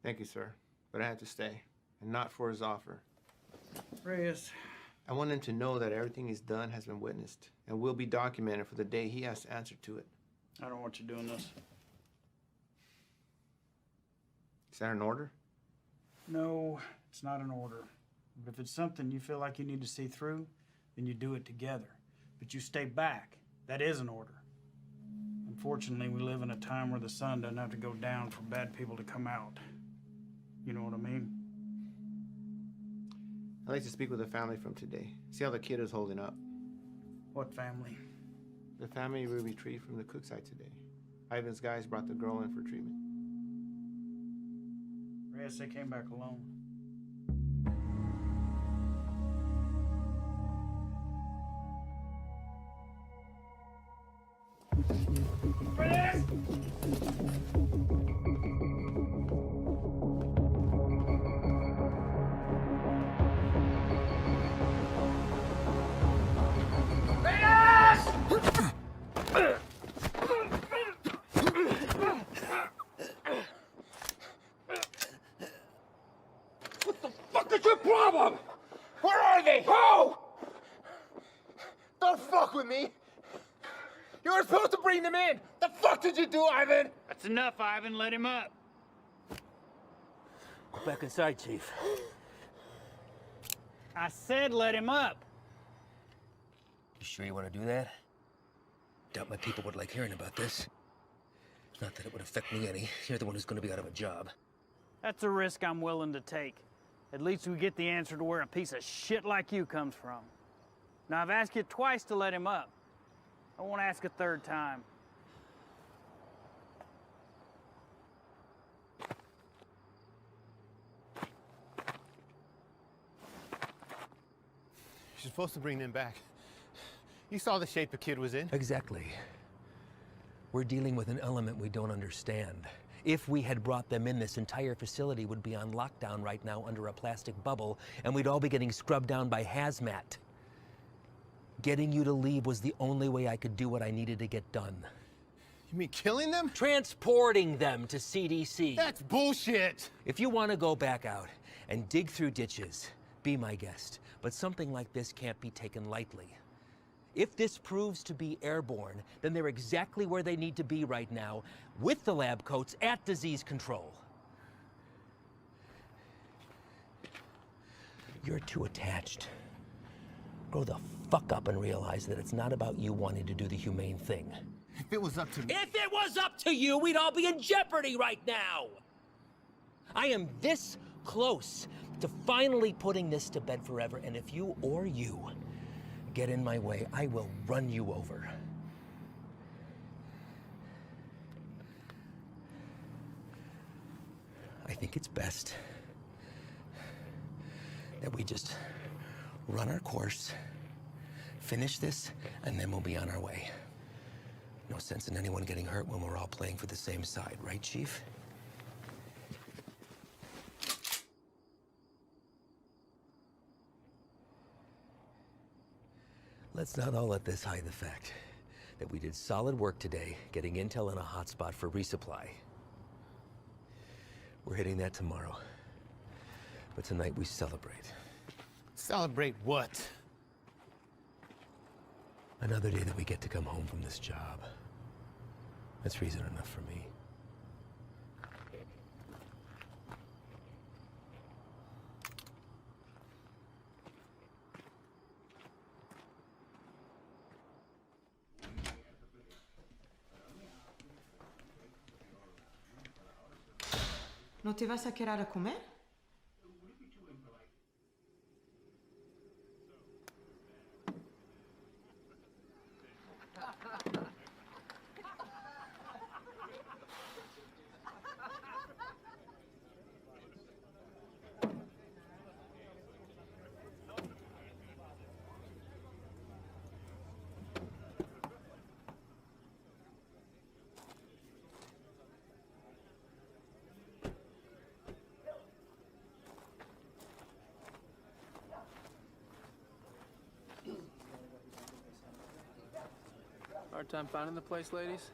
S2: Thank you, sir. But I had to stay, and not for his offer.
S21: Reyes.
S2: I want him to know that everything he's done has been witnessed and will be documented for the day he has to answer to it.
S21: I don't want you doing this.
S2: Is that an order?
S21: No, it's not an order. But if it's something you feel like you need to see through, then you do it together. But you stay back. That is an order. Unfortunately, we live in a time where the sun doesn't have to go down for bad people to come out. You know what I mean?
S2: I'd like to speak with the family from today. See how the kid is holding up.
S21: What family?
S2: The family we retrieved from the cook site today. Ivan's guys brought the girl in for treatment.
S21: Reyes, they came back alone.
S4: Reyes! What the fuck is your problem? Where are they? Who? Don't fuck with me. You were supposed to bring them in. The fuck did you do, Ivan?
S21: That's enough, Ivan. Let him up.
S5: Go back inside, Chief.
S21: I said let him up.
S5: You sure you want to do that? Doubt my people would like hearing about this. Not that it would affect me any. You're the one who's going to be out of a job.
S21: That's a risk I'm willing to take. At least we get the answer to where a piece of shit like you comes from. Now, I've asked you twice to let him up. I won't ask a third time.
S2: You're supposed to bring them back. You saw the shape the kid was in.
S5: Exactly. We're dealing with an element we don't understand. If we had brought them in, this entire facility would be on lockdown right now under a plastic bubble, and we'd all be getting scrubbed down by hazmat. Getting you to leave was the only way I could do what I needed to get done.
S2: You mean killing them?
S5: Transporting them to CDC.
S2: That's bullshit!
S5: If you want to go back out and dig through ditches, be my guest. But something like this can't be taken lightly. If this proves to be airborne, then they're exactly where they need to be right now, with the lab coats at disease control. You're too attached. Grow the fuck up and realize that it's not about you wanting to do the humane thing.
S2: If it was up to me...
S5: If it was up to you, we'd all be in jeopardy right now! I am this close to finally putting this to bed forever. And if you or you get in my way, I will run you over. I think it's best that we just run our course, finish this, and then we'll be on our way. No sense in anyone getting hurt when we're all playing for the same side, right, Chief? Let's not all let this hide the fact that we did solid work today getting intel in a hotspot for resupply. We're hitting that tomorrow. But tonight we celebrate.
S2: Celebrate what?
S5: Another day that we get to come home from this job. That's reason enough for me.
S11: ¿No te vas a quedar a comer?
S7: Hard time finding the place, ladies?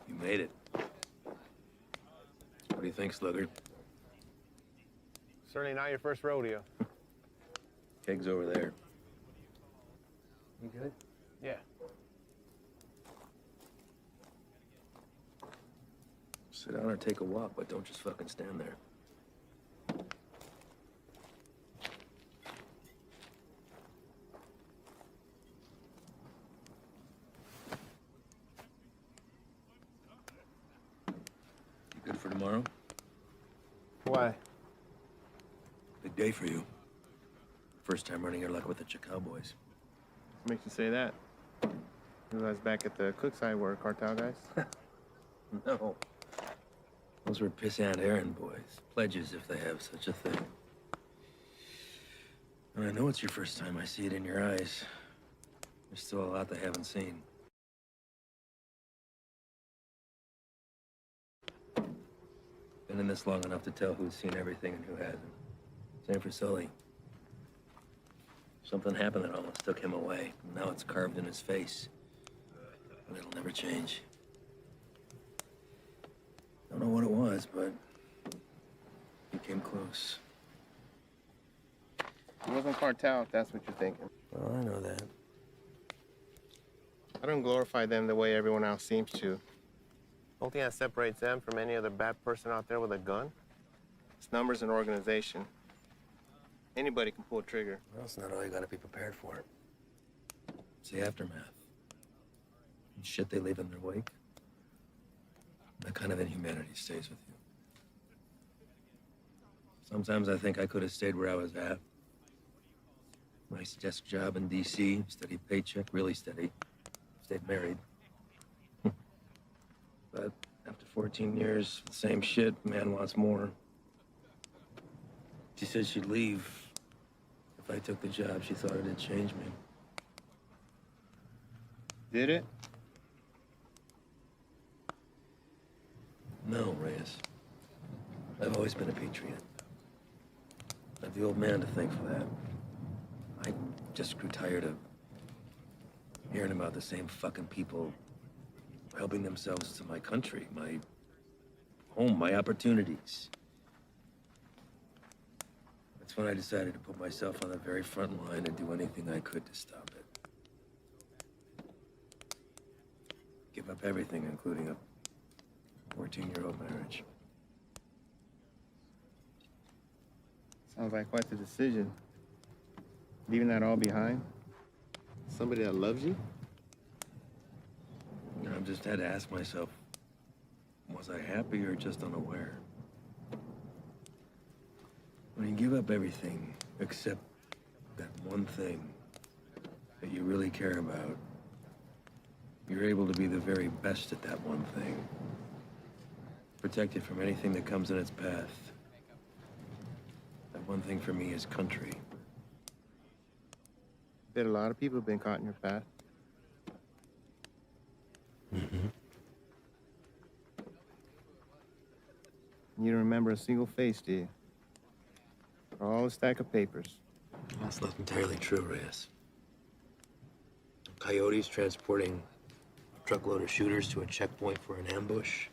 S6: You made it. What do you think, Sluggard?
S10: Certainly not your first rodeo.
S6: Keg's over there.
S1: You good?
S10: Yeah.
S6: Sit down or take a walk, but don't just fucking stand there. You good for tomorrow?
S10: Why?
S6: Big day for you. First time running your luck with the Cowboys.
S2: What makes you say that? You guys back at the cook side were cartel guys?
S6: No. Those were pissant errand boys. Pledges, if they have such a thing. And I know it's your first time. I see it in your eyes. There's still a lot they haven't seen. Been in this long enough to tell who's seen everything and who hasn't. Same for Sully. Something happened that almost took him away. Now it's carved in his face. And it'll never change. Don't know what it was, but he came close.
S2: It wasn't cartel, if that's what you're thinking.
S6: Well, I know that.
S2: I don't glorify them the way everyone else seems to. Only thing that separates them from any other bad person out there with a gun? It's numbers and organization. Anybody can pull a trigger.
S6: Well, it's not all you gotta be prepared for. It's the aftermath. And shit they leave in their wake. That kind of inhumanity stays with you. Sometimes I think I could have stayed where I was at. Nice desk job in D.C., steady paycheck, really steady. Stayed married. But after 14 years, the same shit, man wants more. She said she'd leave. If I took the job, she thought it'd change me.
S2: Did it?
S6: No, Reyes. I've always been a patriot. I have the old man to thank for that. I just grew tired of hearing about the same fucking people helping themselves to my country, my home, my opportunities. That's when I decided to put myself on the very front line and do anything I could to stop it. Give up everything, including a 14-year-old marriage.
S2: Sounds like quite the decision. Leaving that all behind? Somebody that loves you?
S5: I've just had to ask myself, was I happy or just unaware? When you give up everything except that one thing that you really care about, you're able to be the very best at that one thing. Protect it from anything that comes in its path. That one thing for me is country.
S2: Bet a lot of people have been caught in your path.
S5: Mm-hmm.
S2: You don't remember a single face, do you? For all the stack of papers.
S5: That's not entirely true, Reyes. Coyotes transporting a truckload of shooters to a checkpoint for an ambush.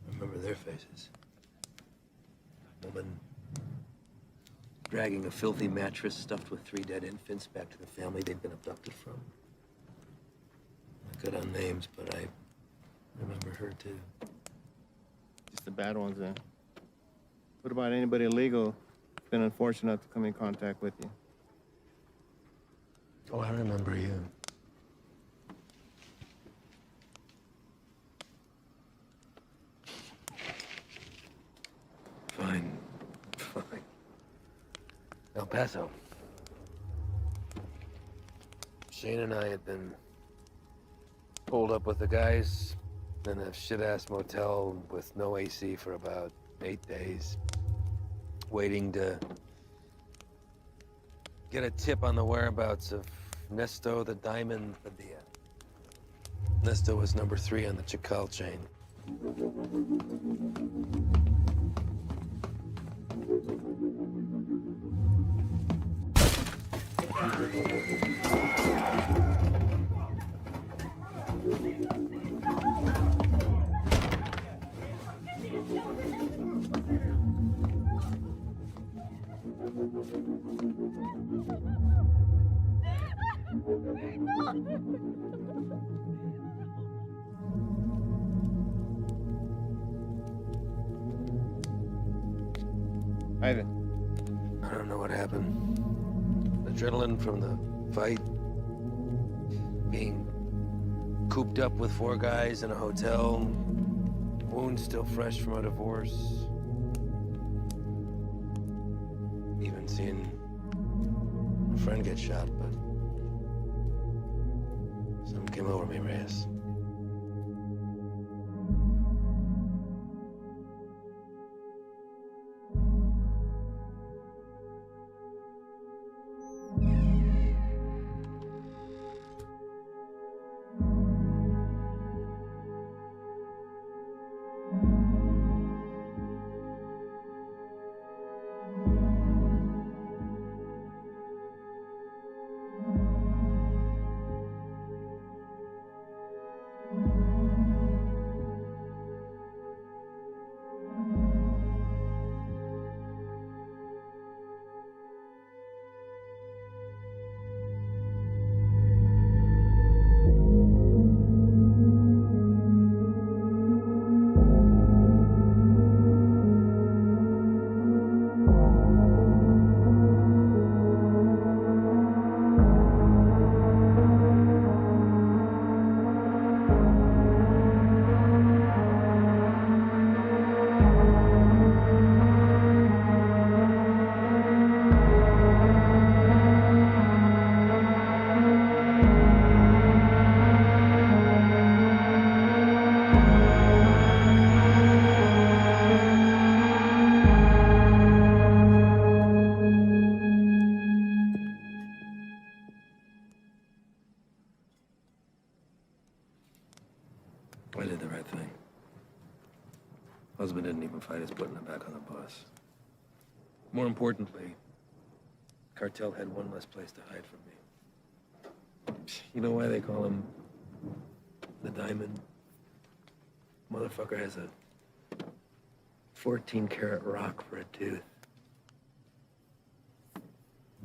S5: I remember their faces. Woman dragging a filthy mattress stuffed with 3 dead infants back to the family they'd been abducted from. Good on names, but I remember her too.
S2: Just the bad ones, then. What about anybody illegal who's been unfortunate enough to come in contact with you?
S5: Oh, I remember you. Fine. Fine. El Paso. Shane and I had been pulled up with the guys in a shit-ass motel with no AC for about 8 days, waiting to get a tip on the whereabouts of Nesto the Diamond Padilla. Nesto was number 3 on the Chacal chain.
S2: Ivan.
S5: I don't know what happened. Adrenaline from the fight, being cooped up with 4 guys in a hotel, wounds still fresh from a divorce. Even seeing a friend get shot, but something came over me, Reyes. I did the right thing. Husband didn't even fight his putting it back on the bus. More importantly, cartel had one less place to hide from me. You know why they call him the Diamond? Motherfucker has a 14-karat rock for a tooth. I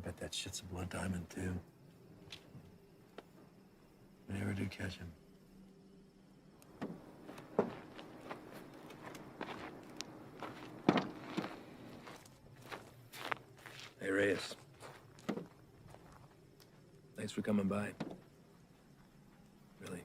S5: bet that shit's a blood diamond, too. I never do catch him.
S6: Hey, Reyes. Thanks for coming by. Really.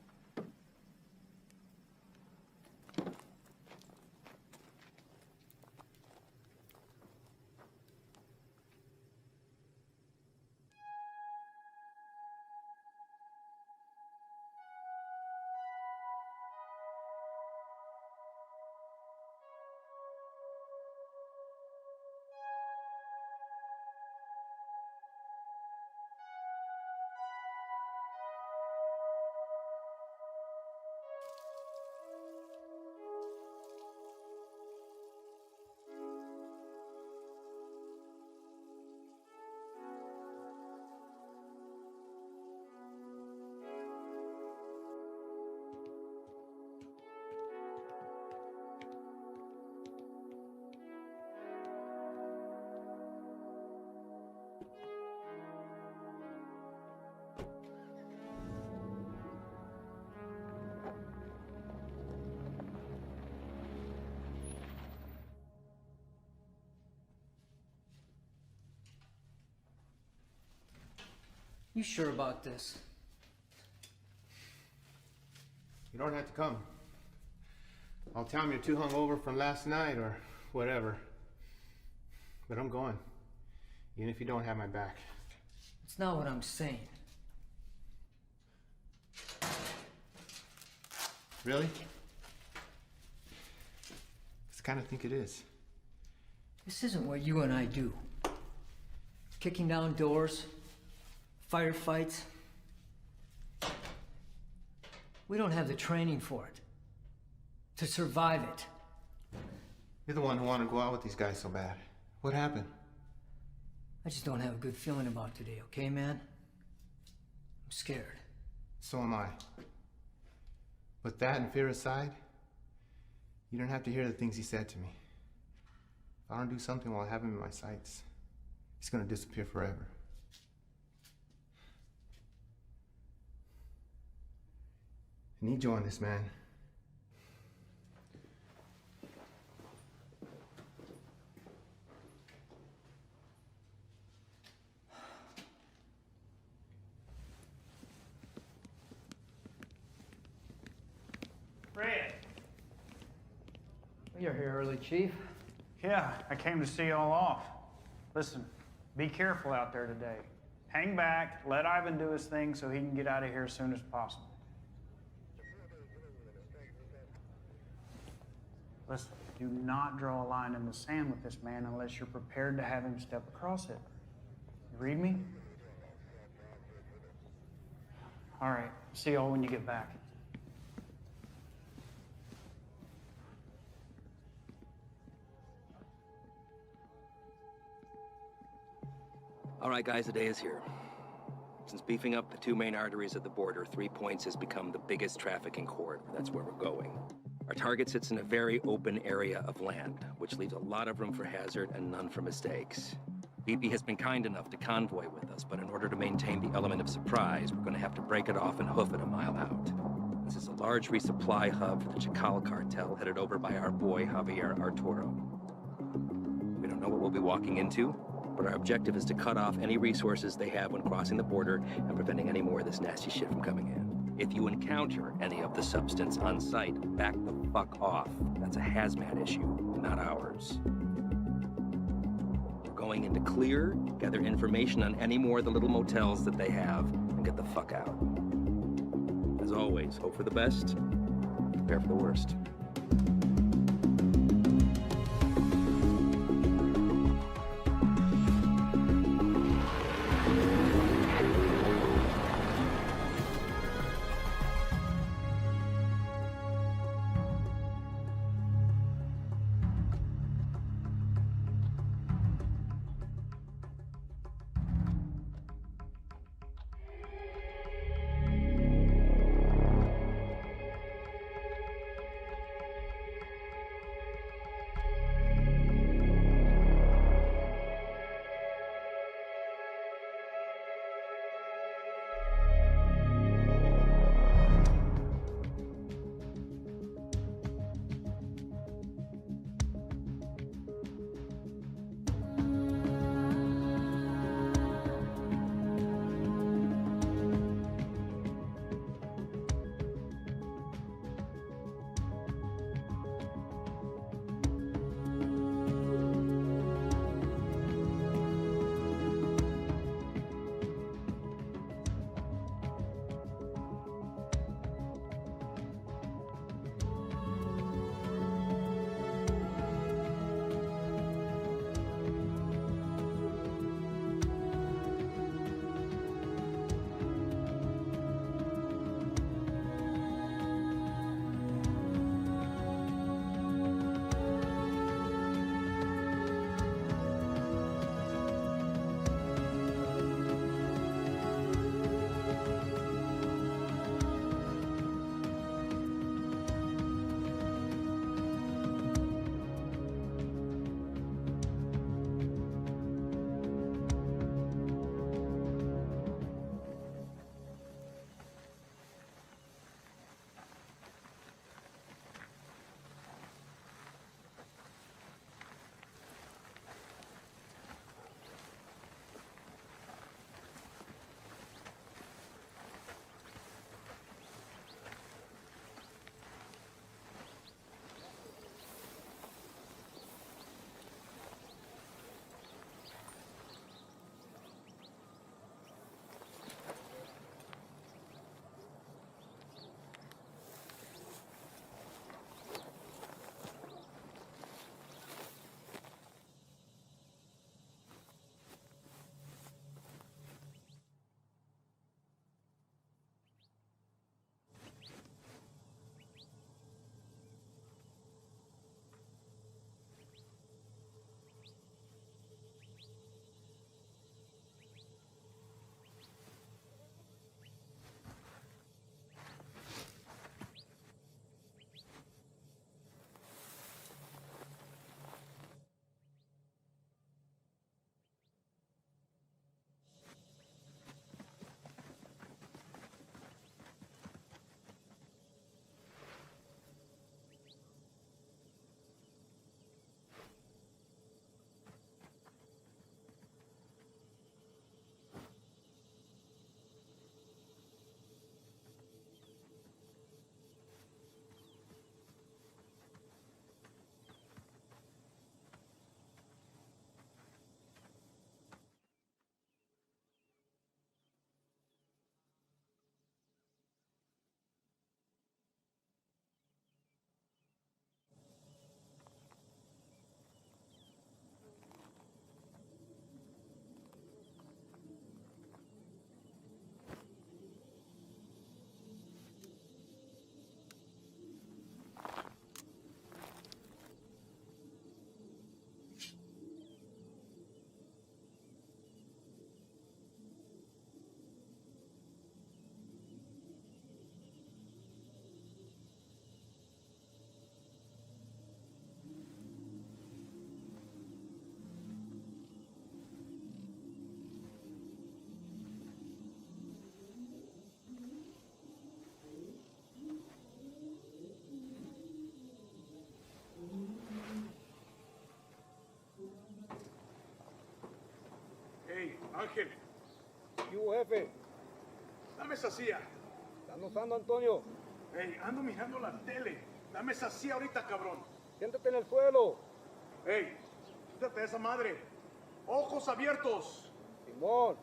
S1: You sure about this?
S2: You don't have to come. I'll tell him you're too hungover from last night or whatever. But I'm going. Even if you don't have my back.
S1: It's not what I'm saying.
S2: Really? 'Cause I kind of think it is.
S1: This isn't what you and I do. Kicking down doors, firefights. We don't have the training for it. To survive it.
S2: You're the one who wanted to go out with these guys so bad. What happened?
S1: I just don't have a good feeling about today, okay, man? I'm scared.
S2: So am I. But that and fear aside, you don't have to hear the things he said to me. If I don't do something while I have him in my sights, he's gonna disappear forever. I need you on this, man.
S22: Red.
S1: You're here early, Chief.
S22: Yeah, I came to see y'all off. Listen, be careful out there today. Hang back, let Ivan do his thing so he can get out of here as soon as possible. Listen, do not draw a line in the sand with this man unless you're prepared to have him step across it. You read me? All right, see y'all when you get back.
S5: All right, guys, the day is here. Since beefing up the two main arteries at the border, 3 Points has become the biggest trafficking corridor. That's where we're going. Our target sits in a very open area of land, which leaves a lot of room for hazard and none for mistakes. BP has been kind enough to convoy with us, but in order to maintain the element of surprise, we're going to have to break it off and hoof it a mile out. This is a large resupply hub for the Chacal cartel headed over by our boy Javier Arturo. We don't know what we'll be walking into, but our objective is to cut off any resources they have when crossing the border and preventing any more of this nasty shit from coming in. If you encounter any of the substance on site, back the fuck off. That's a hazmat issue, not ours. We're going in to clear, gather information on any more of the little motels that they have, and get the fuck out. As always, hope for the best, prepare for the worst.
S4: Ángel. ¿Qué hubo, jefe? Dame esa silla. ¿Estás notando, Antonio? Ey, ando mirando la tele. Dame esa silla ahorita, cabrón. Siéntate en el suelo. Ey, quítate esa madre. Ojos abiertos. Simón.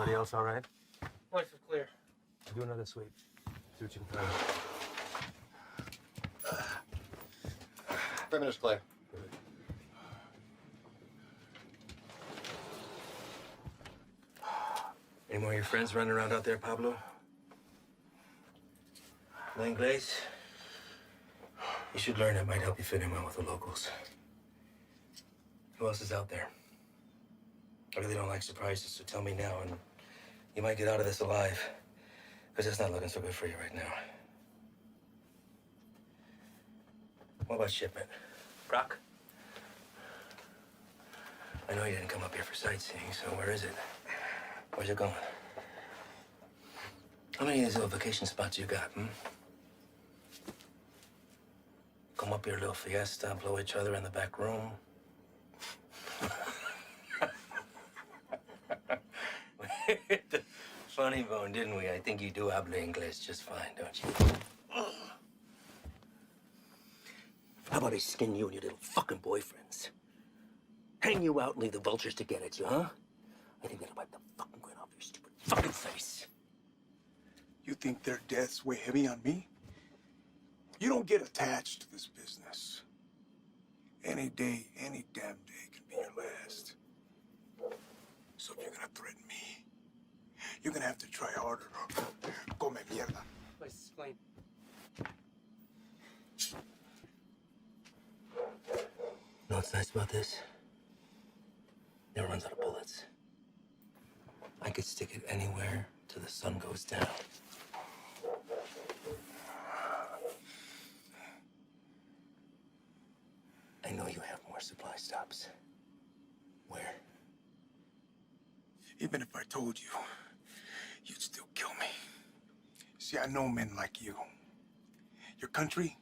S5: Everybody else all right?
S7: Place is clear.
S5: Do another sweep. See what you can find.
S9: Perimeter's clear.
S5: Any more of your friends running around out there, Pablo? No Inglés? You should learn. It might help you fit in well with the locals. Who else is out there? I really don't like surprises, so tell me now, and you might get out of this alive, because it's not looking so good for you right now. What about shipment? Brock? I know you didn't come up here for sightseeing, so where is it? Where's it going? How many of these little vacation spots you got,
S6: come up here, little fiesta, blow each other in the back room. Funny bone, didn't we? I think you do habla English just fine, don't you? How about I skin you and your little fucking boyfriends? Hang you out and leave the vultures to get at you, huh? I think that'll wipe the fucking grin off your stupid fucking face.
S12: You think their deaths weigh heavy on me? You don't get attached to this business. Any day, any damn day can be your last. So if you're gonna threaten me, you're gonna have to try harder. Come mierda.
S7: Let's explain.
S6: You know what's nice about this? Never runs out of bullets. I could stick it anywhere till the sun goes down. I know you have more supply stops. Where?
S12: Even if I told you, you'd still kill me. See, I know men like you. Your country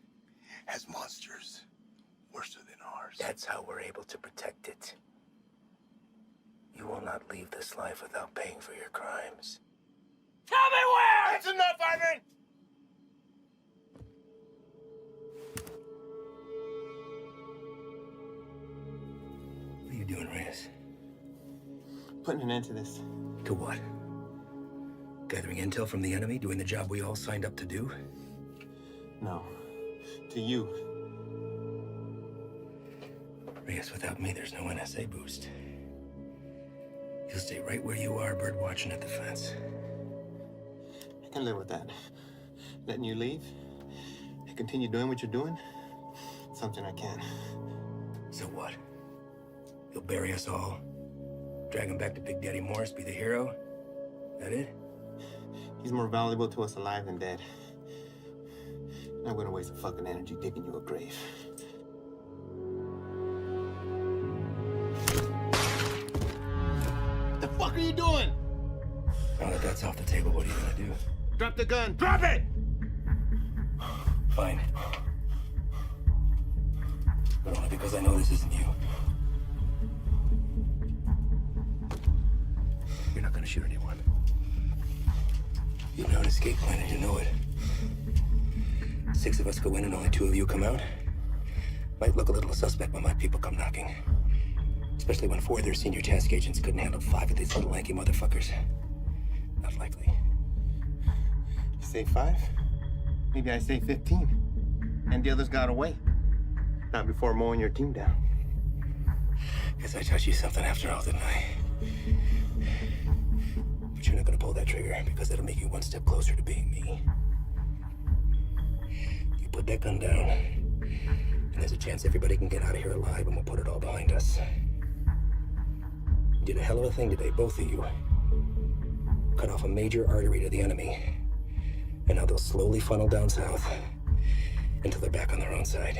S12: has monsters worse than ours.
S6: That's how we're able to protect it. You will not leave this life without paying for your crimes.
S2: Tell me where! That's enough, Ivan!
S6: What are you doing, Reyes?
S2: Putting an end to this.
S6: To what? Gathering intel from the enemy, doing the job we all signed up to do?
S2: No. To you.
S6: Reyes, without me, there's no NSA boost. You'll stay right where you are, bird watching at the fence.
S2: I can live with that. Letting you leave and continue doing what you're doing, something I can.
S6: So what? You'll bury us all, drag him back to Big Daddy Morris, be the hero? That it?
S2: He's more valuable to us alive than dead. I'm not gonna waste a fucking energy digging you a grave. The fuck are you doing?
S6: Now that that's off the table, what are you gonna do?
S2: Drop the gun. Drop it!
S6: Fine. But only because I know this isn't you. You're not gonna shoot anyone. You know an escape plan and you know it. 6 of us go in and only 2 of you come out. Might look a little suspect when my people come knocking. Especially when 4 of their senior task agents couldn't handle 5 of these little lanky motherfuckers. Not likely.
S2: You say 5? Maybe I say 15. And the others got away. Not before mowing your team down.
S6: Guess I taught you something after all, didn't I? But you're not gonna pull that trigger because that'll make you 1 step closer to being me. You put that gun down, and there's a chance everybody can get out of here alive and we'll put it all behind us. You did a hell of a thing today, both of you. Cut off a major artery to the enemy. And now they'll slowly funnel down south until they're back on their own side.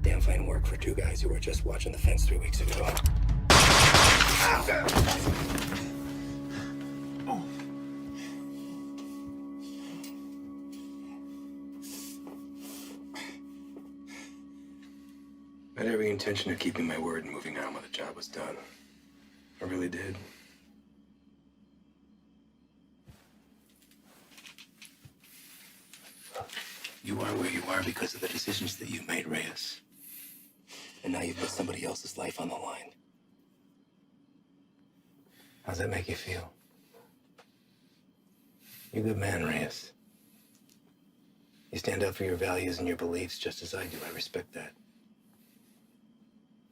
S6: Damn fine work for 2 guys who were just watching the fence 3 weeks ago. I had every intention of keeping my word and moving on when the job was done. I really did. You are where you are because of the decisions that you made, Reyes. And now you've put somebody else's life on the line. How's that make you feel? You're a good man, Reyes. You stand up for your values and your beliefs just as I do. I respect that.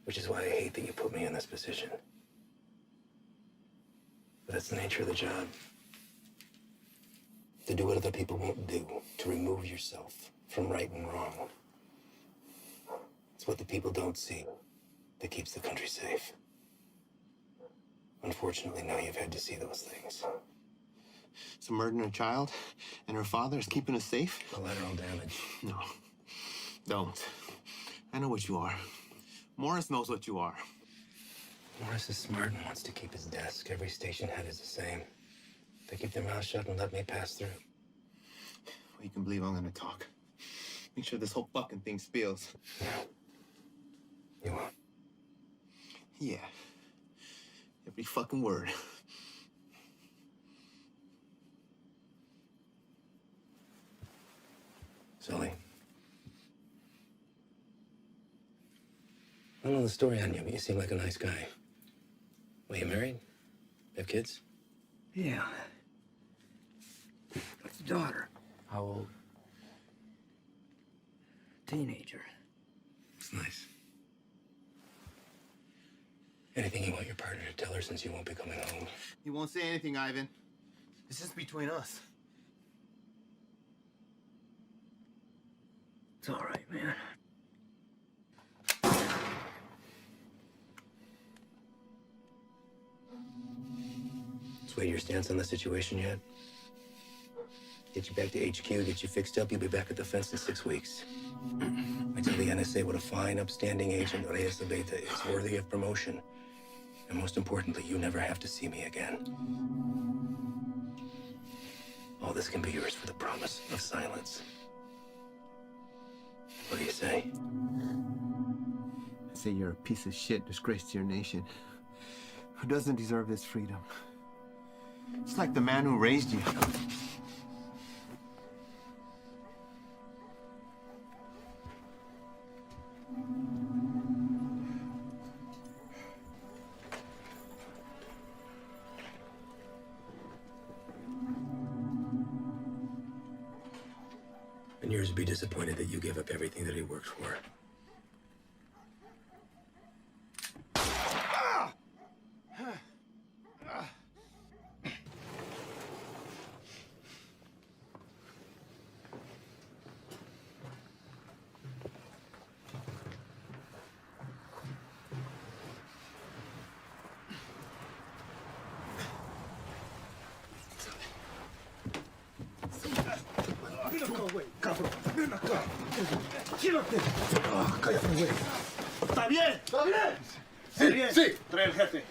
S6: Which is why I hate that you put me in this position. But that's the nature of the job. To do what other people won't do, to remove yourself from right and wrong. It's what the people don't see that keeps the country safe. Unfortunately, now you've had to see those things.
S2: So murdering a child and her father is keeping us safe?
S6: Collateral damage.
S2: No. Don't. I know what you are. Morris knows what you are.
S6: Morris is smart and wants to keep his desk. Every station head is the same. They keep their mouths shut and let me pass through.
S2: Well, you can believe I'm gonna talk. Make sure this whole fucking thing spills.
S6: You won't.
S2: Yeah. Every fucking word.
S6: Sully. I don't know the story on you, but you seem like a nice guy. Well, you married? Have kids?
S1: Yeah. Got a daughter.
S6: How old?
S1: Teenager.
S6: It's nice. Anything you want your partner to tell her since you won't be coming home?
S2: He won't say anything, Ivan. It's just between us.
S1: It's all right, man.
S6: Sway your stance on the situation yet? Get you back to HQ, get you fixed up, you'll be back at the fence in 6 weeks. I tell the NSA what a fine, upstanding agent Reyes Abeta is, worthy of promotion. And most importantly, you never have to see me again. All this can be yours for the promise of silence. What do you say?
S2: I say you're a piece of shit, disgrace to your nation. Who doesn't deserve this freedom? It's like the man who raised you.
S6: And yours would be disappointed that you gave up everything that he worked for.
S12: Ven acá, güey, cabrón. Ven acá. Gírate. Cállate, güey. ¿Está bien? ¿Está bien? Sí, bien. Sí. Trae el jefe.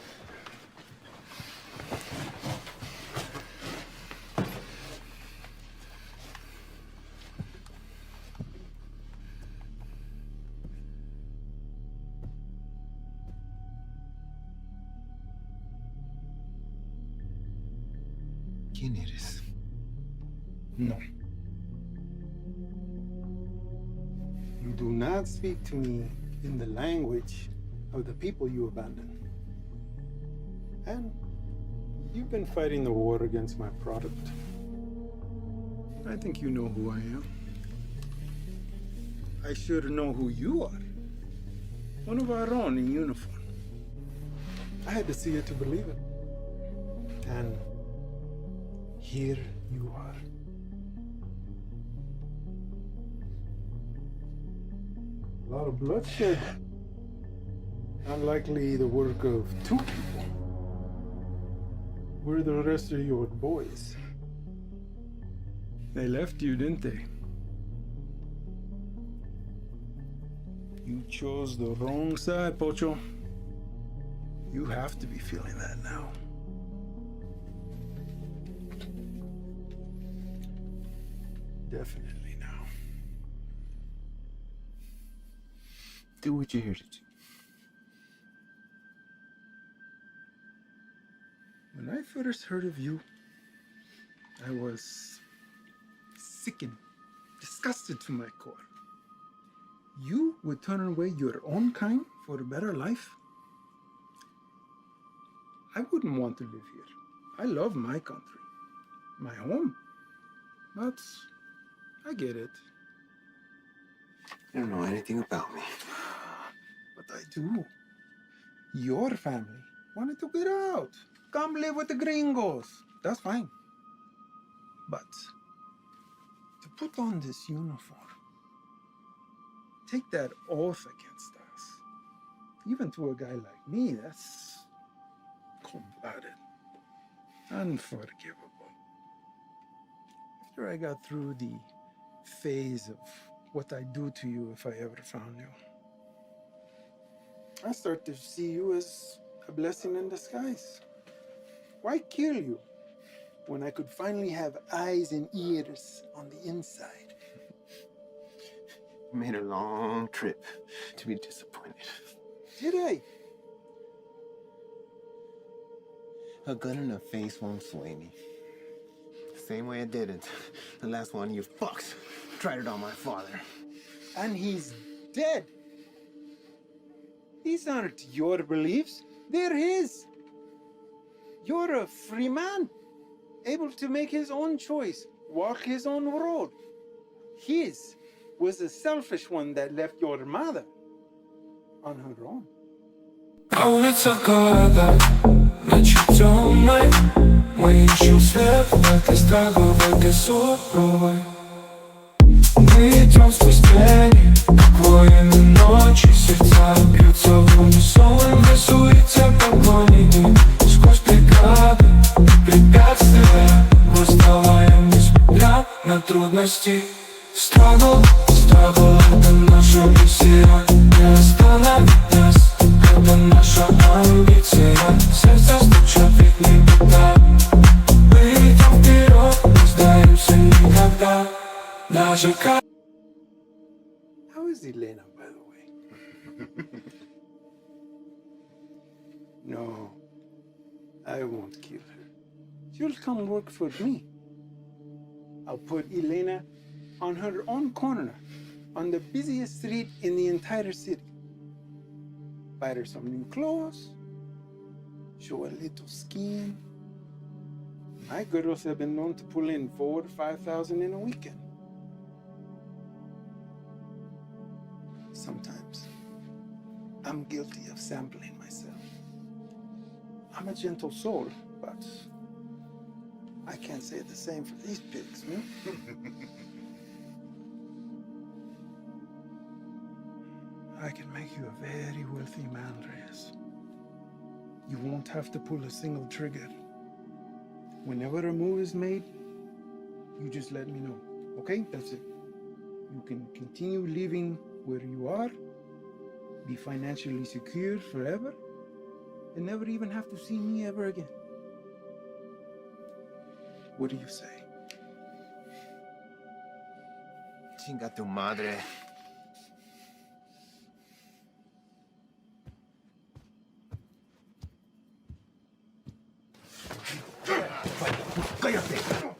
S2: ¿Quién eres?
S12: No. You do not speak to me in the language of the people you abandoned. And you've been fighting the war against my product. I think you know who I am. I should know who you are. One of our own in uniform. I had to see it to believe it. And here you are. A lot of bloodshed. Unlikely the work of two people. Where are the rest of your boys? They left you, didn't they? You chose the wrong side, Pocho. You have to be feeling that now. Definitely now.
S2: Do what you're here to do.
S12: When I first heard of you, I was sickened, disgusted to my core. You would turn away your own kind for a better life? I wouldn't want to live here. I love my country, my home. But I get it.
S2: You don't know anything about me.
S12: But I do. Your family wanted to get out. Come live with the gringos. That's fine. But to put on this uniform, take that oath against us, even to a guy like me, that's cold-blooded, unforgivable. After I got through the phase of what I'd do to you if I ever found you, I start to see you as a blessing in disguise. Why kill you when I could finally have eyes and ears on the inside?
S2: Made a long trip to be disappointed.
S12: Did I?
S2: A gun in the face won't sway me. Same way it didn't. The last one you fucks tried it on my father.
S12: And he's dead. These aren't your beliefs, they're his. You're a free man, able to make his own choice, walk his own road. His was a selfish one that left your mother on her own.
S13: Улица города, ночью темной, мы ищем свет в этой страховой суровой. Мы идем сквозь тени, как воины ночи, сердца бьются в унисон, в суете погони, сквозь преграды, препятствия, восставаем, несмотря на трудности. Страгл, это наша миссия, не остановить нас, это наша амбиция. Сердце стучат в ритме беда, мы идем вперед, не сдаемся никогда, даже как...
S12: How is Elena, by the way? No, I won't kill her. She'll come work for me. I'll put Elena on her own corner, on the busiest street in the entire city. Buy her some new clothes, show a little skin. My girls have been known to pull in 4,000 to 5,000 in a weekend. Sometimes I'm guilty of sampling myself. I'm a gentle soul, but I can't say the same for these pigs, man. I can make you a very wealthy man, Reyes. You won't have to pull a single trigger. Whenever a move is made, you just let me know, okay? That's it. You can continue living where you are, be financially secure forever, and never even have to see me ever again. What do you say?
S2: Chinga tu madre. ¡Cállate!